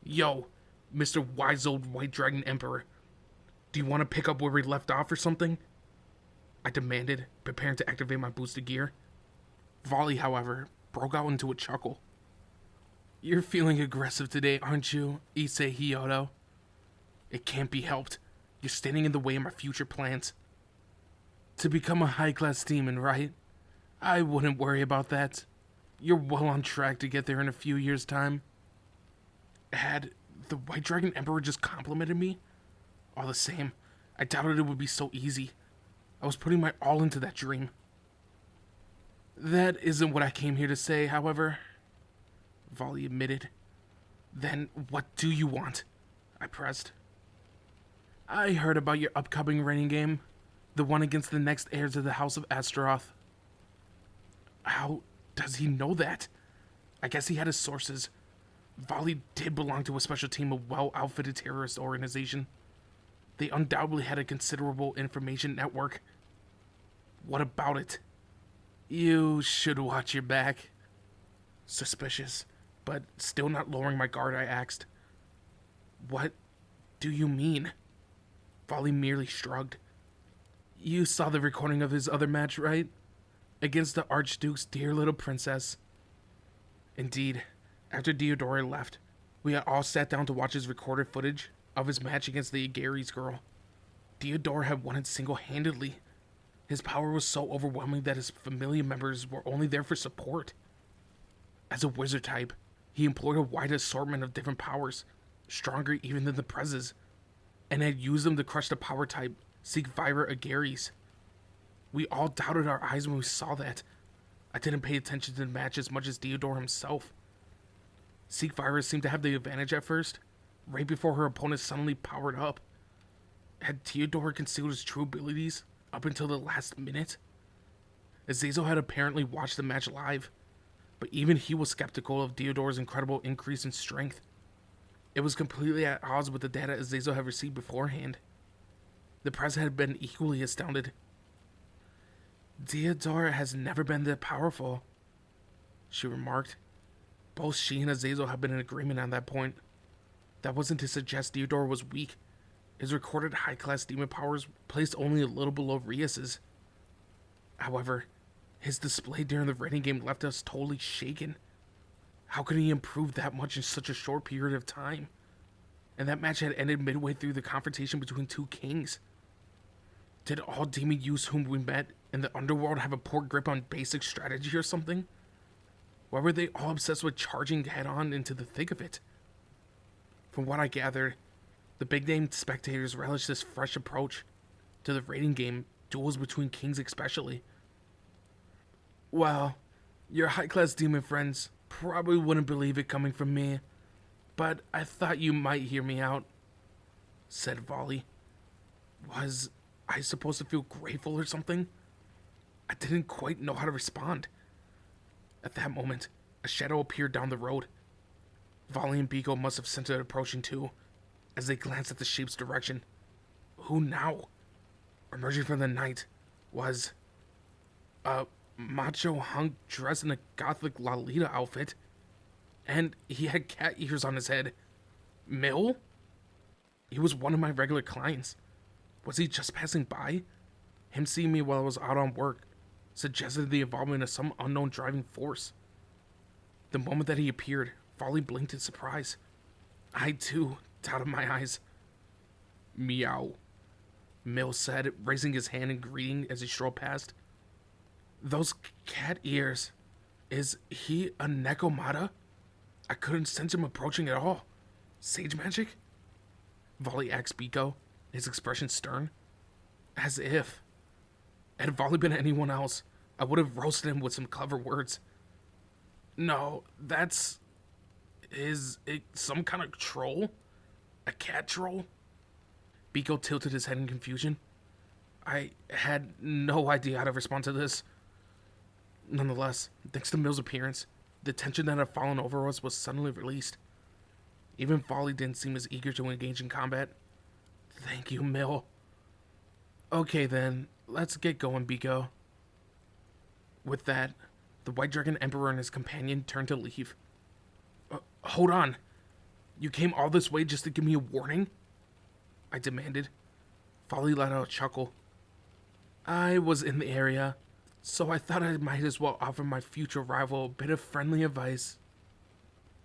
Yo, Mr. Wise Old White Dragon Emperor. Do you want to pick up where we left off or something? I demanded, preparing to activate my boosted gear. Vali, however, broke out into a chuckle. You're feeling aggressive today, aren't you, Issei Hyodo? It can't be helped. You're standing in the way of my future plans. To become a high-class demon, right? I wouldn't worry about that. You're well on track to get there in a few years' time. Had the White Dragon Emperor just complimented me? All the same, I doubted it would be so easy. I was putting my all into that dream. That isn't what I came here to say, however, Vali admitted. Then what do you want? I pressed. I heard about your upcoming reigning game, the one against the next heirs of the House of Astaroth. How does he know that? I guess he had his sources. Vali did belong to a special team of well-outfitted terrorist organization. They undoubtedly had a considerable information network. What about it? You should watch your back. Suspicious, but still not lowering my guard, I asked. What do you mean? Vali merely shrugged. You saw the recording of his other match, right? Against the Archduke's dear little princess. Indeed, after Deodora left, we had all sat down to watch his recorded footage of his match against the Ageris girl. Deodora had won it single-handedly. His power was so overwhelming that his familiar members were only there for support. As a wizard type, he employed a wide assortment of different powers, stronger even than the Prez's, and had used them to crush the power type Siegvira Ageris. We all doubted our eyes when we saw that. I didn't pay attention to the match as much as Deodora himself. Siegvira seemed to have the advantage at first, right before her opponent suddenly powered up. Had Deodora concealed his true abilities up until the last minute? Azazel had apparently watched the match live, but even he was skeptical of Deodora's incredible increase in strength. It was completely at odds with the data Azazel had received beforehand. The press had been equally astounded. Deodora has never been that powerful, she remarked. Both she and Azazel had been in agreement on that point. That wasn't to suggest Deodora was weak. His recorded high-class demon powers placed only a little below Rias's. However, his display during the rating game left us totally shaken. How could he improve that much in such a short period of time? And that match had ended midway through the confrontation between two kings. Did all demon youths whom we met in the Underworld have a poor grip on basic strategy or something? Why were they all obsessed with charging head-on into the thick of it? From what I gathered, the big-name spectators relished this fresh approach to the rating game, duels between kings especially. Well, your high-class demon friends probably wouldn't believe it coming from me, but I thought you might hear me out, said Vali. Was I supposed to feel grateful or something? I didn't quite know how to respond. At that moment, a shadow appeared down the road. Vali and Biko must have sensed it approaching too, as they glanced at the shape's direction. Who now? Emerging from the night was a macho hunk dressed in a gothic Lolita outfit, and he had cat ears on his head. Mill? He was one of my regular clients. Was he just passing by? Him seeing me while I was out on work suggested the involvement of some unknown driving force. The moment that he appeared, Vali blinked in surprise. I, too, dotted my eyes. Meow, Mill said, raising his hand in greeting as he strolled past. Those cat ears. Is he a Nekomata? I couldn't sense him approaching at all. Sage magic? Vali asked Biko, his expression stern. As if. Had Vali been anyone else, I would have roasted him with some clever words. No, that's... Is it some kind of troll? A cat troll? Biko tilted his head in confusion. I had no idea how to respond to this. Nonetheless, thanks to Mill's appearance, the tension that had fallen over us was suddenly released. Even Vali didn't seem as eager to engage in combat. Thank you, Mill. Okay then, let's get going, Biko. With that, the White Dragon Emperor and his companion turned to leave. Hold on. You came all this way just to give me a warning? I demanded. Vali let out a chuckle. I was in the area, so I thought I might as well offer my future rival a bit of friendly advice.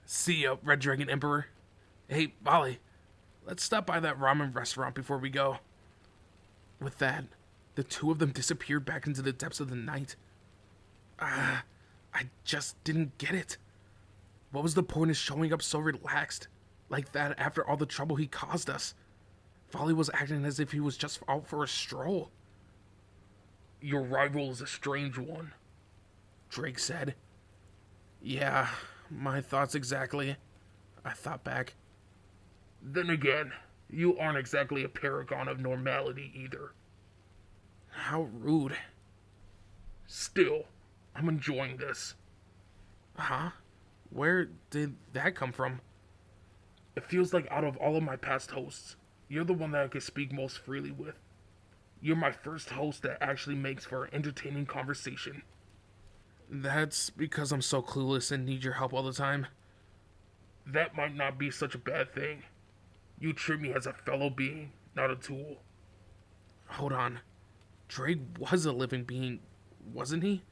See ya, Red Dragon Emperor. Hey, Vali, let's stop by that ramen restaurant before we go. With that, the two of them disappeared back into the depths of the night. I just didn't get it. What was the point of showing up so relaxed, like that after all the trouble he caused us? Vali was acting as if he was just out for a stroll. Your rival is a strange one, Drake said. Yeah, my thoughts exactly, I thought back. Then again, you aren't exactly a paragon of normality either. How rude. Still, I'm enjoying this. Huh? Where did that come from? It feels like out of all of my past hosts, you're the one that I could speak most freely with. You're my first host that actually makes for an entertaining conversation. That's because I'm so clueless and need your help all the time. That might not be such a bad thing. You treat me as a fellow being, not a tool. Hold on. Drake was a living being, wasn't he?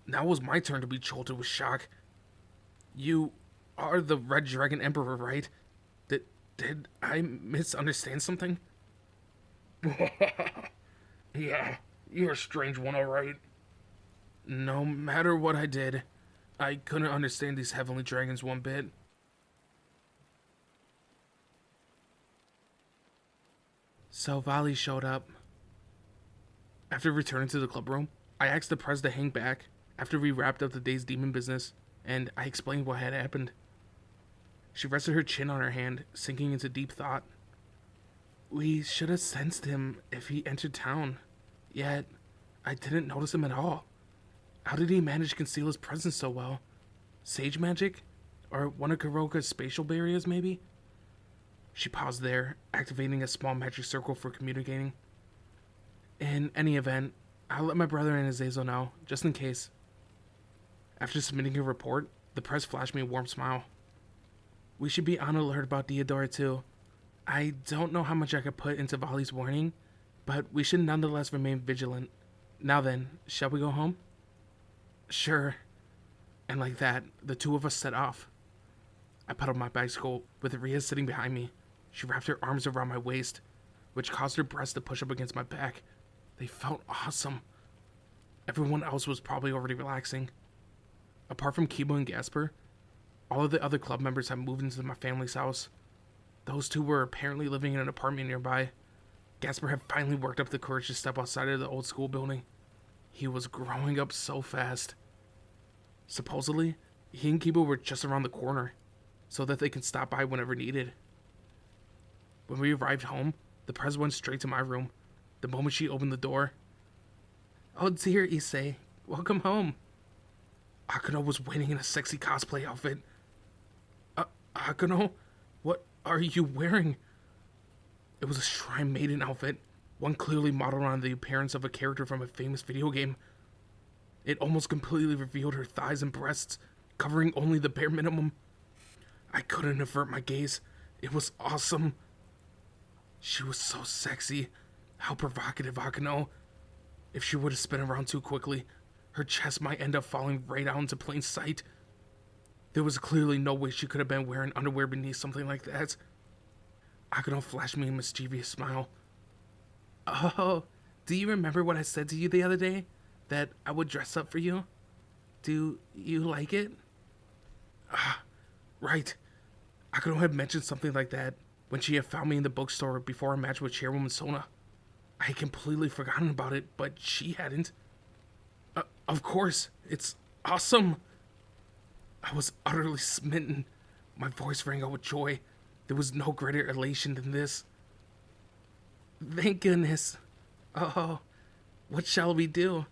Now it was my turn to be jolted with shock. You are the Red Dragon Emperor, right? Did I misunderstand something? Yeah, you're a strange one, alright. No matter what I did, I couldn't understand these heavenly dragons one bit. So Vali showed up. After returning to the club room, I asked the press to hang back after we wrapped up the day's demon business, and I explained what had happened. She rested her chin on her hand, sinking into deep thought. We should have sensed him if he entered town, yet I didn't notice him at all. How did he manage to conceal his presence so well? Sage magic? Or one of Kuroka's spatial barriers, maybe? She paused there, activating a small magic circle for communicating. In any event, I'll let my brother and Azazel know, just in case. After submitting her report, the press flashed me a warm smile. We should be on alert about Deodora too. I don't know how much I could put into Vali's warning, but we should nonetheless remain vigilant. Now then, shall we go home? Sure. And like that, the two of us set off. I pedaled my bicycle, with Rhea sitting behind me. She wrapped her arms around my waist, which caused her breasts to push up against my back. They felt awesome. Everyone else was probably already relaxing. Apart from Kibo and Gasper, all of the other club members had moved into my family's house. Those two were apparently living in an apartment nearby. Gasper had finally worked up the courage to step outside of the old school building. He was growing up so fast. Supposedly, he and Kibo were just around the corner, so that they could stop by whenever needed. When we arrived home, the press went straight to my room, the moment she opened the door. Oh dear, Issei, welcome home. Akuno was waiting in a sexy cosplay outfit. Akuno? What are you wearing? It was a Shrine Maiden outfit, one clearly modeled on the appearance of a character from a famous video game. It almost completely revealed her thighs and breasts, covering only the bare minimum. I couldn't avert my gaze. It was awesome. She was so sexy, How provocative, Akano. If she were to spin around too quickly, her chest might end up falling right out into plain sight. There was clearly no way she could have been wearing underwear beneath something like that. Akano flashed me a mischievous smile. Oh, do you remember what I said to you the other day? That I would dress up for you? Do you like it? Ah, right. Akano had mentioned something like that when she had found me in the bookstore before a match with Chairwoman Sona. I had completely forgotten about it, but she hadn't. Of course, it's awesome. I was utterly smitten. My voice rang out with joy. There was no greater elation than this. Thank goodness. Oh, what shall we do?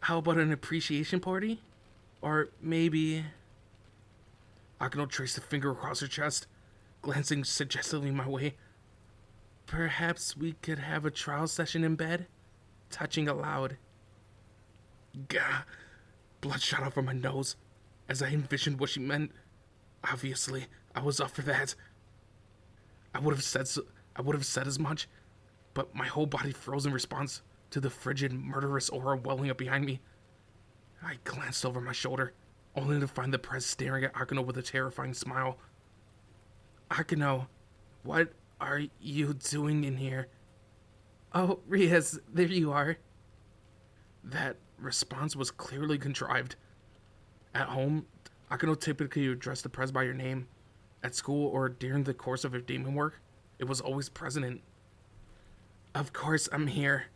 How about an appreciation party? Or maybe... Akano traced a finger across her chest, glancing suggestively my way. Perhaps we could have a trial session in bed? Touching aloud. Gah! Blood shot out from my nose as I envisioned what she meant. Obviously, I was up for that. I would have said as much, but my whole body froze in response to the frigid, murderous aura welling up behind me. I glanced over my shoulder, only to find the press staring at Akano with a terrifying smile. Akano, what are you doing in here? Oh, Riaz, there you are. That response was clearly contrived. At home, Akano typically addressed the press by your name. At school or during the course of her demon work, it was always President. Of course I'm here.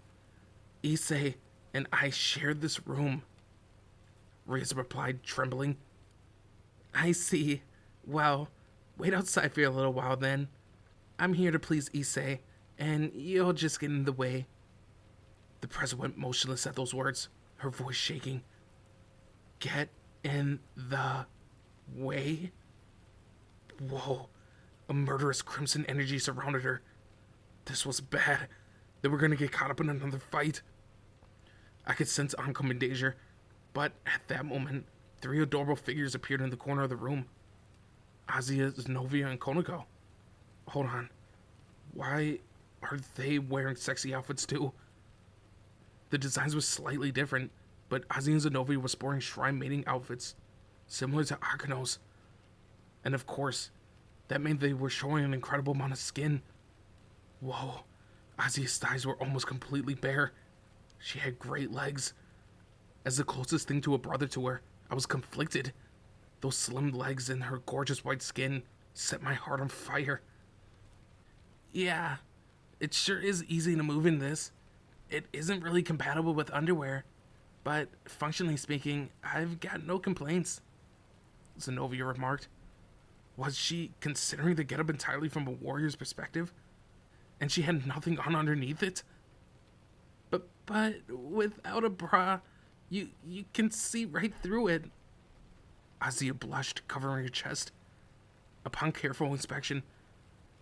Issei and I shared this room. Riaz replied, trembling. I see. Well, wait outside for a little while then. I'm here to please Issei, and you'll just get in the way. The press went motionless at those words, her voice shaking. Get in the way? Whoa. A murderous crimson energy surrounded her. This was bad. They were going to get caught up in another fight. I could sense oncoming danger, but at that moment, 3 adorable figures appeared in the corner of the room. Azie, Zenobia, and Konako. Hold on. Why are they wearing sexy outfits too? The designs were slightly different, but Azie and Zenobia were sporting shrine mating outfits, similar to Akano's. And of course, that meant they were showing an incredible amount of skin. Whoa, Azie's thighs were almost completely bare. She had great legs. As the closest thing to a brother to her, I was conflicted. Those slim legs and her gorgeous white skin set my heart on fire. Yeah, it sure is easy to move in this. It isn't really compatible with underwear, but functionally speaking, I've got no complaints, Zenobia remarked. Was she considering the getup entirely from a warrior's perspective? And she had nothing on underneath it? But without a bra, you can see right through it. Azie blushed, covering her chest. Upon careful inspection,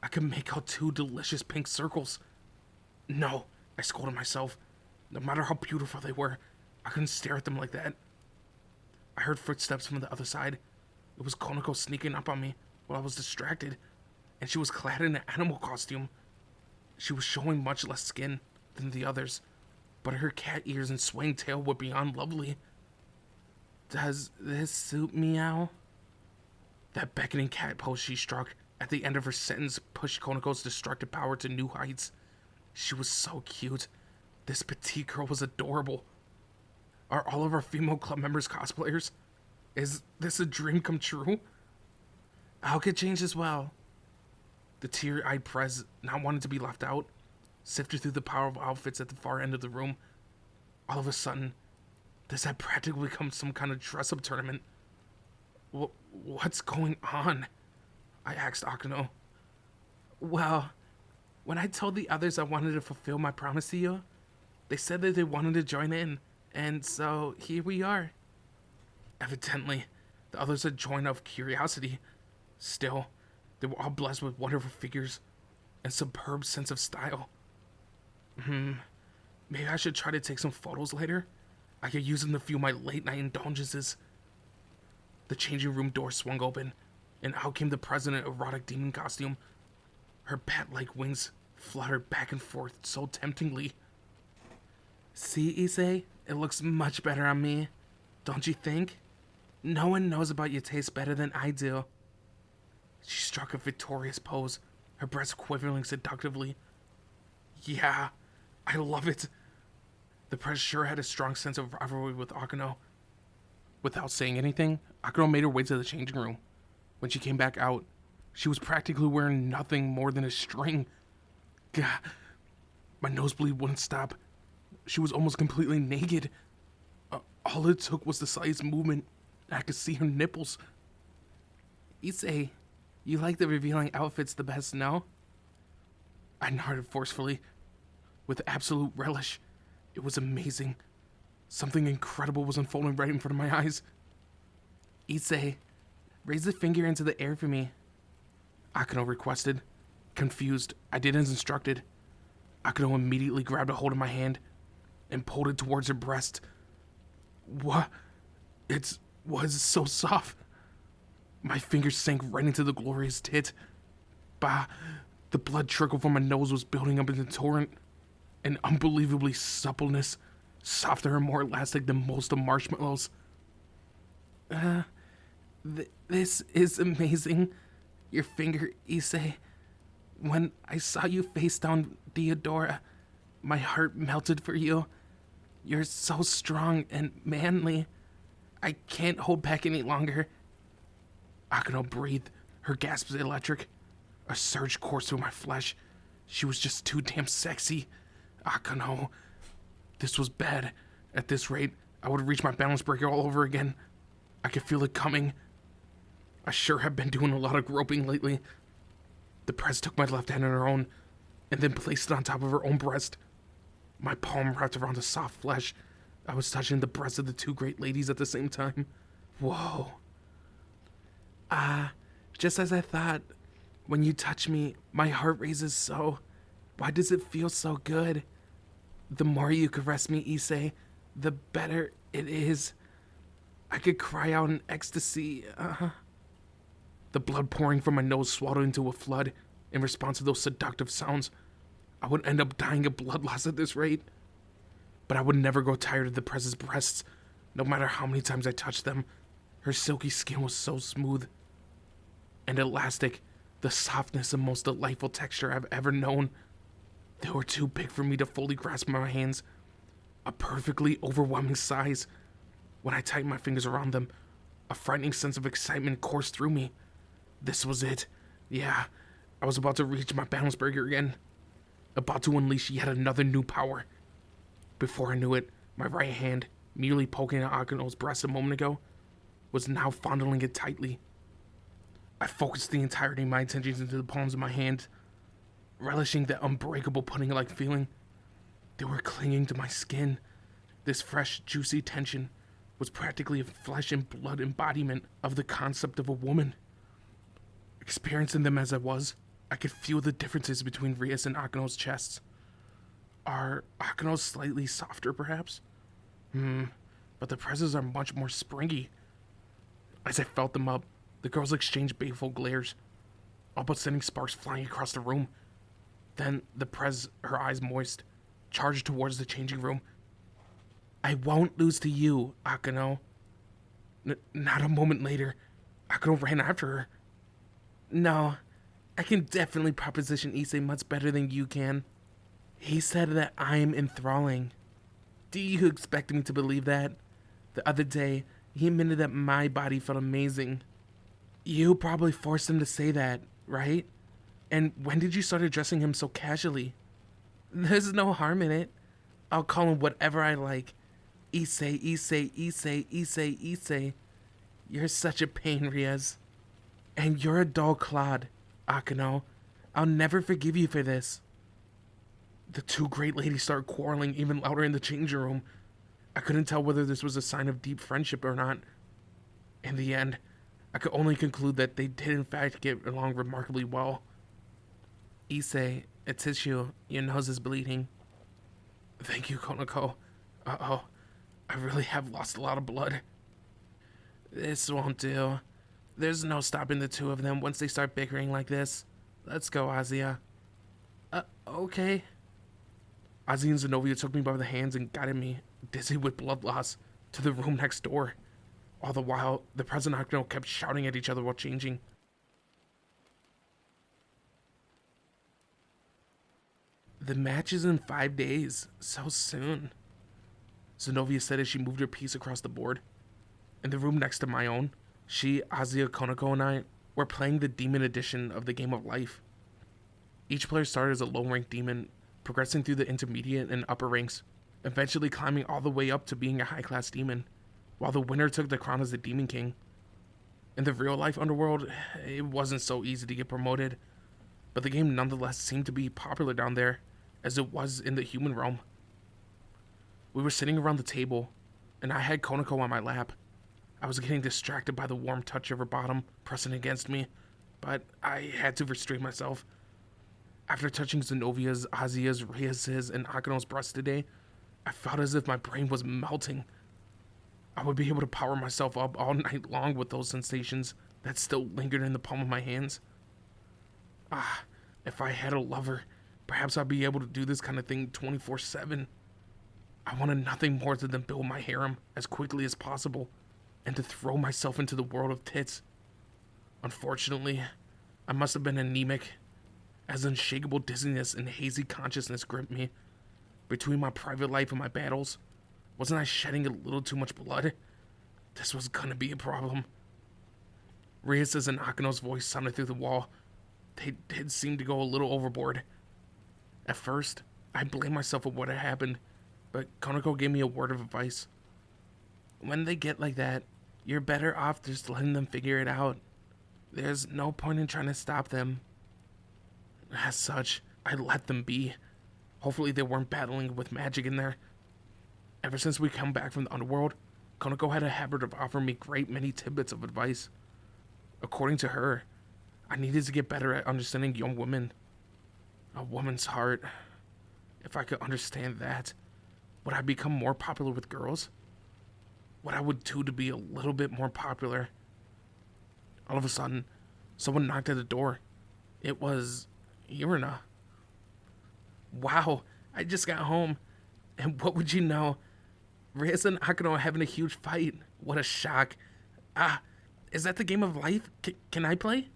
I could make out 2 delicious pink circles. No, I scolded myself. No matter how beautiful they were, I couldn't stare at them like that. I heard footsteps from the other side. It was Konako sneaking up on me while I was distracted, and she was clad in an animal costume. She was showing much less skin than the others, but her cat ears and swaying tail were beyond lovely. Does this suit Meow? That beckoning cat pose she struck at the end of her sentence pushed Konako's destructive power to new heights. She was so cute. This petite girl was adorable. Are all of our female club members cosplayers? Is this a dream come true? I'll get changed as well. The tear-eyed Prez, not wanting to be left out, sifted through the pile of outfits at the far end of the room. All of a sudden, this had practically become some kind of dress-up tournament. What's going on? I asked Akano. Well, when I told the others I wanted to fulfill my promise to you, they said that they wanted to join in, and so here we are. Evidently, the others had joined out of curiosity. Still, they were all blessed with wonderful figures and superb sense of style. Maybe I should try to take some photos later. I could use them to fuel my late-night indulgences. The changing room door swung open, and out came the president erotic demon costume. Her bat-like wings fluttered back and forth so temptingly. See, Issei? It looks much better on me. Don't you think? No one knows about your taste better than I do. She struck a victorious pose, her breast quivering seductively. Yeah, I love it. The press sure had a strong sense of rivalry with Akano. Without saying anything, Akano made her way to the changing room. When she came back out, she was practically wearing nothing more than a string. Gah, my nosebleed wouldn't stop. She was almost completely naked. All it took was the slightest movement, and I could see her nipples. Issei, you like the revealing outfits the best, no? I nodded forcefully, with absolute relish. It was amazing. Something incredible was unfolding right in front of my eyes. Issei, raise the finger into the air for me. Akano requested. Confused, I did as instructed. Akano immediately grabbed a hold of my hand and pulled it towards her breast. What? It was so soft. My fingers sank right into the glorious tit. Bah, the blood trickle from my nose was building up in a torrent. An unbelievably suppleness, softer and more elastic than most of marshmallows. This is amazing. Your finger, Issei. When I saw you face down Deodora, my heart melted for you. You're so strong and manly. I can't hold back any longer. Akano breathed, her gasps electric. A surge coursed through my flesh. She was just too damn sexy. Akano. This was bad. At this rate, I would reach my balance breaker all over again. I could feel it coming. I sure have been doing a lot of groping lately. The press took my left hand in her own, and then placed it on top of her own breast. My palm wrapped around the soft flesh. I was touching the breasts of the two great ladies at the same time. Whoa. Just as I thought. When you touch me, my heart races so. Why does it feel so good? The more you caress me, Issei, the better it is. I could cry out in ecstasy. The blood pouring from my nose swelled into a flood in response to those seductive sounds. I would end up dying of blood loss at this rate. But I would never grow tired of the press's breasts, no matter how many times I touched them. Her silky skin was so smooth and elastic, the softness and most delightful texture I've ever known. They were too big for me to fully grasp in my hands. A perfectly overwhelming size. When I tightened my fingers around them, a frightening sense of excitement coursed through me. This was it. Yeah, I was about to reach my balance breaker again. About to unleash yet another new power. Before I knew it, my right hand, merely poking at Akano's breast a moment ago, was now fondling it tightly. I focused the entirety of my attentions into the palms of my hand, relishing that unbreakable pudding-like feeling. They were clinging to my skin. This fresh, juicy tension was practically a flesh and blood embodiment of the concept of a woman. Experiencing them as I was, I could feel the differences between Ria's and Akano's chests. Are Akano's slightly softer, perhaps? But the presses are much more springy. As I felt them up, the girls exchanged baleful glares, all but sending sparks flying across the room. Then the prez, her eyes moist, charged towards the changing room. I won't lose to you, Akano. Not a moment later, Akano ran after her. No, I can definitely proposition Issei much better than you can. He said that I'm enthralling. Do you expect me to believe that? The other day, he admitted that my body felt amazing. You probably forced him to say that, right? And when did you start addressing him so casually? There's no harm in it. I'll call him whatever I like. Issei, Issei, Issei, Issei, Issei. You're such a pain, Riaz. And you're a dull clod, Akano. I'll never forgive you for this. The two great ladies started quarreling even louder in the changing room. I couldn't tell whether this was a sign of deep friendship or not. In the end, I could only conclude that they did in fact get along remarkably well. Issei, it's issue. Your nose is bleeding. Thank you, Konako. Uh-oh. I really have lost a lot of blood. This won't do. There's no stopping the two of them once they start bickering like this. Let's go, Azie. Okay. Azie and Zenobia took me by the hands and guided me, dizzy with blood loss, to the room next door. All the while, the present Octo kept shouting at each other while changing. The match is in 5 days. So soon. Zenobia said as she moved her piece across the board. In the room next to my own, she, Azie, Konako, and I were playing the demon edition of the Game of Life. Each player started as a low-ranked demon, progressing through the intermediate and upper ranks, eventually climbing all the way up to being a high-class demon, while the winner took the crown as the Demon King. In the real-life Underworld, it wasn't so easy to get promoted, but the game nonetheless seemed to be popular down there, as it was in the human realm. We were sitting around the table, and I had Konako on my lap. I was getting distracted by the warm touch of her bottom pressing against me, but I had to restrain myself. After touching Zenovia's, Azia's, Rias's, and Akino's breasts today, I felt as if my brain was melting. I would be able to power myself up all night long with those sensations that still lingered in the palm of my hands. If I had a lover, perhaps I'd be able to do this kind of thing 24/7. I wanted nothing more than build my harem as quickly as possible and to throw myself into the world of tits. Unfortunately, I must have been anemic, as unshakable dizziness and hazy consciousness gripped me. Between my private life and my battles, wasn't I shedding a little too much blood? This was gonna be a problem. Rias's and Akino's voice sounded through the wall. They did seem to go a little overboard. At first, I blamed myself for what had happened, but Konako gave me a word of advice. When they get like that, you're better off just letting them figure it out. There's no point in trying to stop them. As such, I let them be. Hopefully they weren't battling with magic in there. Ever since we come back from the Underworld, Konako had a habit of offering me great many tidbits of advice. According to her, I needed to get better at understanding young women. A woman's heart. If I could understand that, would I become more popular with girls? What I would do to be a little bit more popular? All of a sudden, someone knocked at the door. It was Irina. Wow, I just got home, and what would you know? Rias and Akino are having a huge fight. What a shock. Is that the Game of Life? Can I play?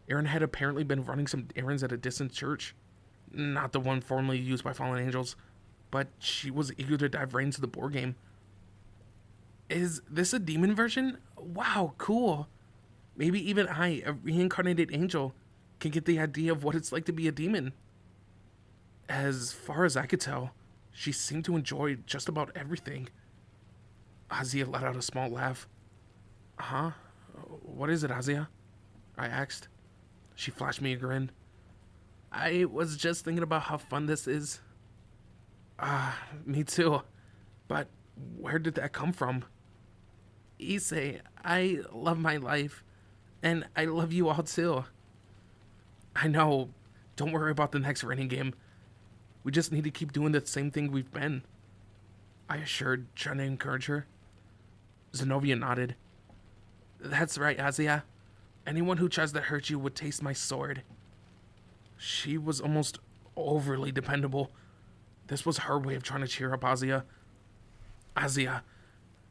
Erin had apparently been running some errands at a distant church. Not the one formerly used by fallen angels, but she was eager to dive right into the board game. Is this a demon version? Wow, cool. Maybe even I, a reincarnated angel, can get the idea of what it's like to be a demon. As far as I could tell, she seemed to enjoy just about everything. Azie let out a small laugh. Huh? What is it, Azie? I asked. She flashed me a grin. I was just thinking about how fun this is. Me too. But where did that come from? Issei, I love my life. And I love you all too. I know. Don't worry about the next raining game. We just need to keep doing the same thing we've been. I assured, trying to encourage her. Zenobia nodded. That's right, Azie. Anyone who tries to hurt you would taste my sword. She was almost overly dependable. This was her way of trying to cheer up Azie. Azie,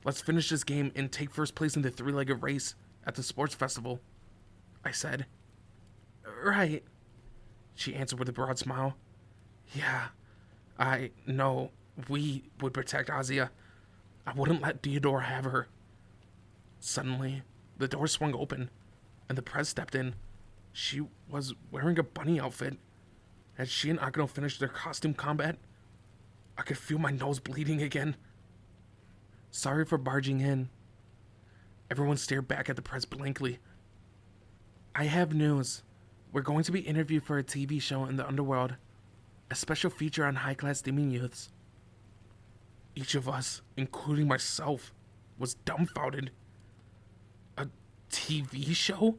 let's finish this game and take first place in the three-legged race at the sports festival, I said. Right, she answered with a broad smile. Yeah, I know we would protect Azie. I wouldn't let Deodora have her. Suddenly, the door swung open, and the press stepped in. She was wearing a bunny outfit. As she and Akino finished their costume combat, I could feel my nose bleeding again. Sorry for barging in. Everyone stared back at the press blankly. I have news. We're going to be interviewed for a TV show in the Underworld. A special feature on high-class demon youths. Each of us, including myself, was dumbfounded. A TV show?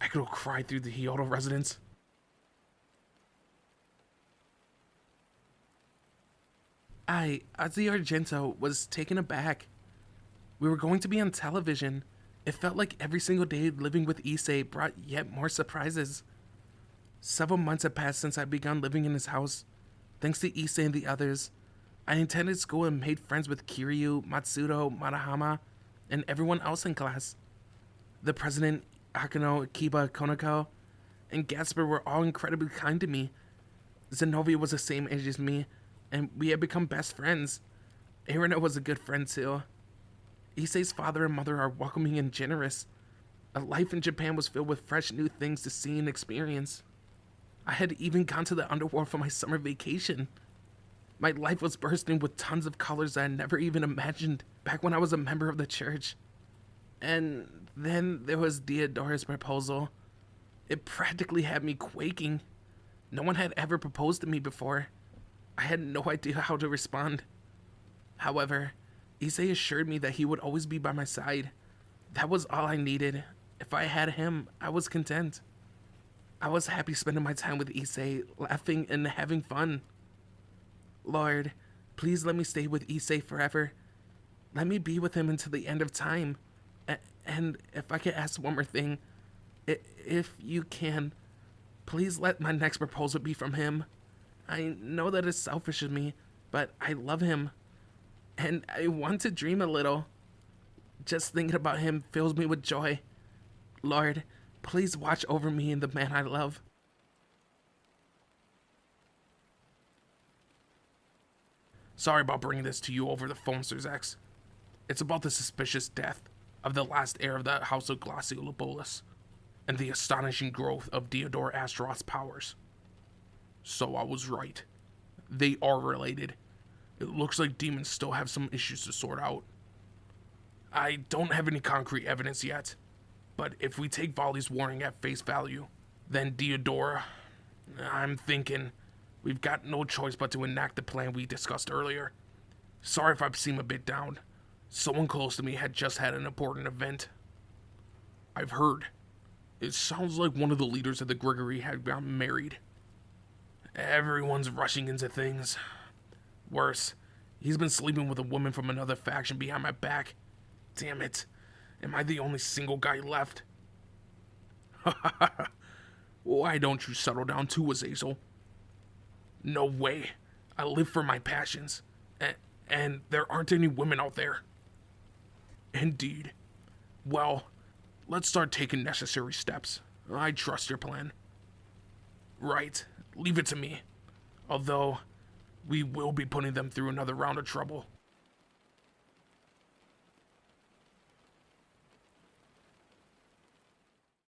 Akino cried through the Hyoto residence. Azie Argento, was taken aback. We were going to be on television. It felt like every single day living with Issei brought yet more surprises. Several months had passed since I begun living in his house. Thanks to Issei and the others, I attended school and made friends with Kiryu, Matsudo, Marahama, and everyone else in class. The president, Akano, Kiba, Konako, and Gaspar were all incredibly kind to me. Zenobia was the same age as me, and we had become best friends. Erina was a good friend too. Issei's father and mother are welcoming and generous. A life in Japan was filled with fresh new things to see and experience. I had even gone to the Underworld for my summer vacation. My life was bursting with tons of colors I had never even imagined back when I was a member of the church. And then there was Deodora's proposal. It practically had me quaking. No one had ever proposed to me before. I had no idea how to respond. However, Issei assured me that he would always be by my side. That was all I needed. If I had him, I was content. I was happy spending my time with Issei, laughing and having fun. Lord, please let me stay with Issei forever. Let me be with him until the end of time. And if I could ask one more thing, if you can, please let my next proposal be from him. I know that it's selfish of me, but I love him. And I want to dream a little. Just thinking about him fills me with joy. Lord, please watch over me and the man I love. Sorry about bringing this to you over the phone, Sir Zex. It's about the suspicious death of the last heir of the House of Glaciolabolus and the astonishing growth of Deodora Astaroth's powers. So I was right. They are related. It looks like demons still have some issues to sort out. I don't have any concrete evidence yet, but if we take Vali's warning at face value, then Deodora, I'm thinking we've got no choice but to enact the plan we discussed earlier. Sorry if I seem a bit down. Someone close to me had just had an important event. I've heard. It sounds like one of the leaders of the Gregory had gotten married. Everyone's rushing into things. Worse, he's been sleeping with a woman from another faction behind my back. Damn it. Am I the only single guy left? Why don't you settle down too, Azazel? No way. I live for my passions. And there aren't any women out there. Indeed. Well, let's start taking necessary steps. I trust your plan. Right. Leave it to me. Although, we will be putting them through another round of trouble.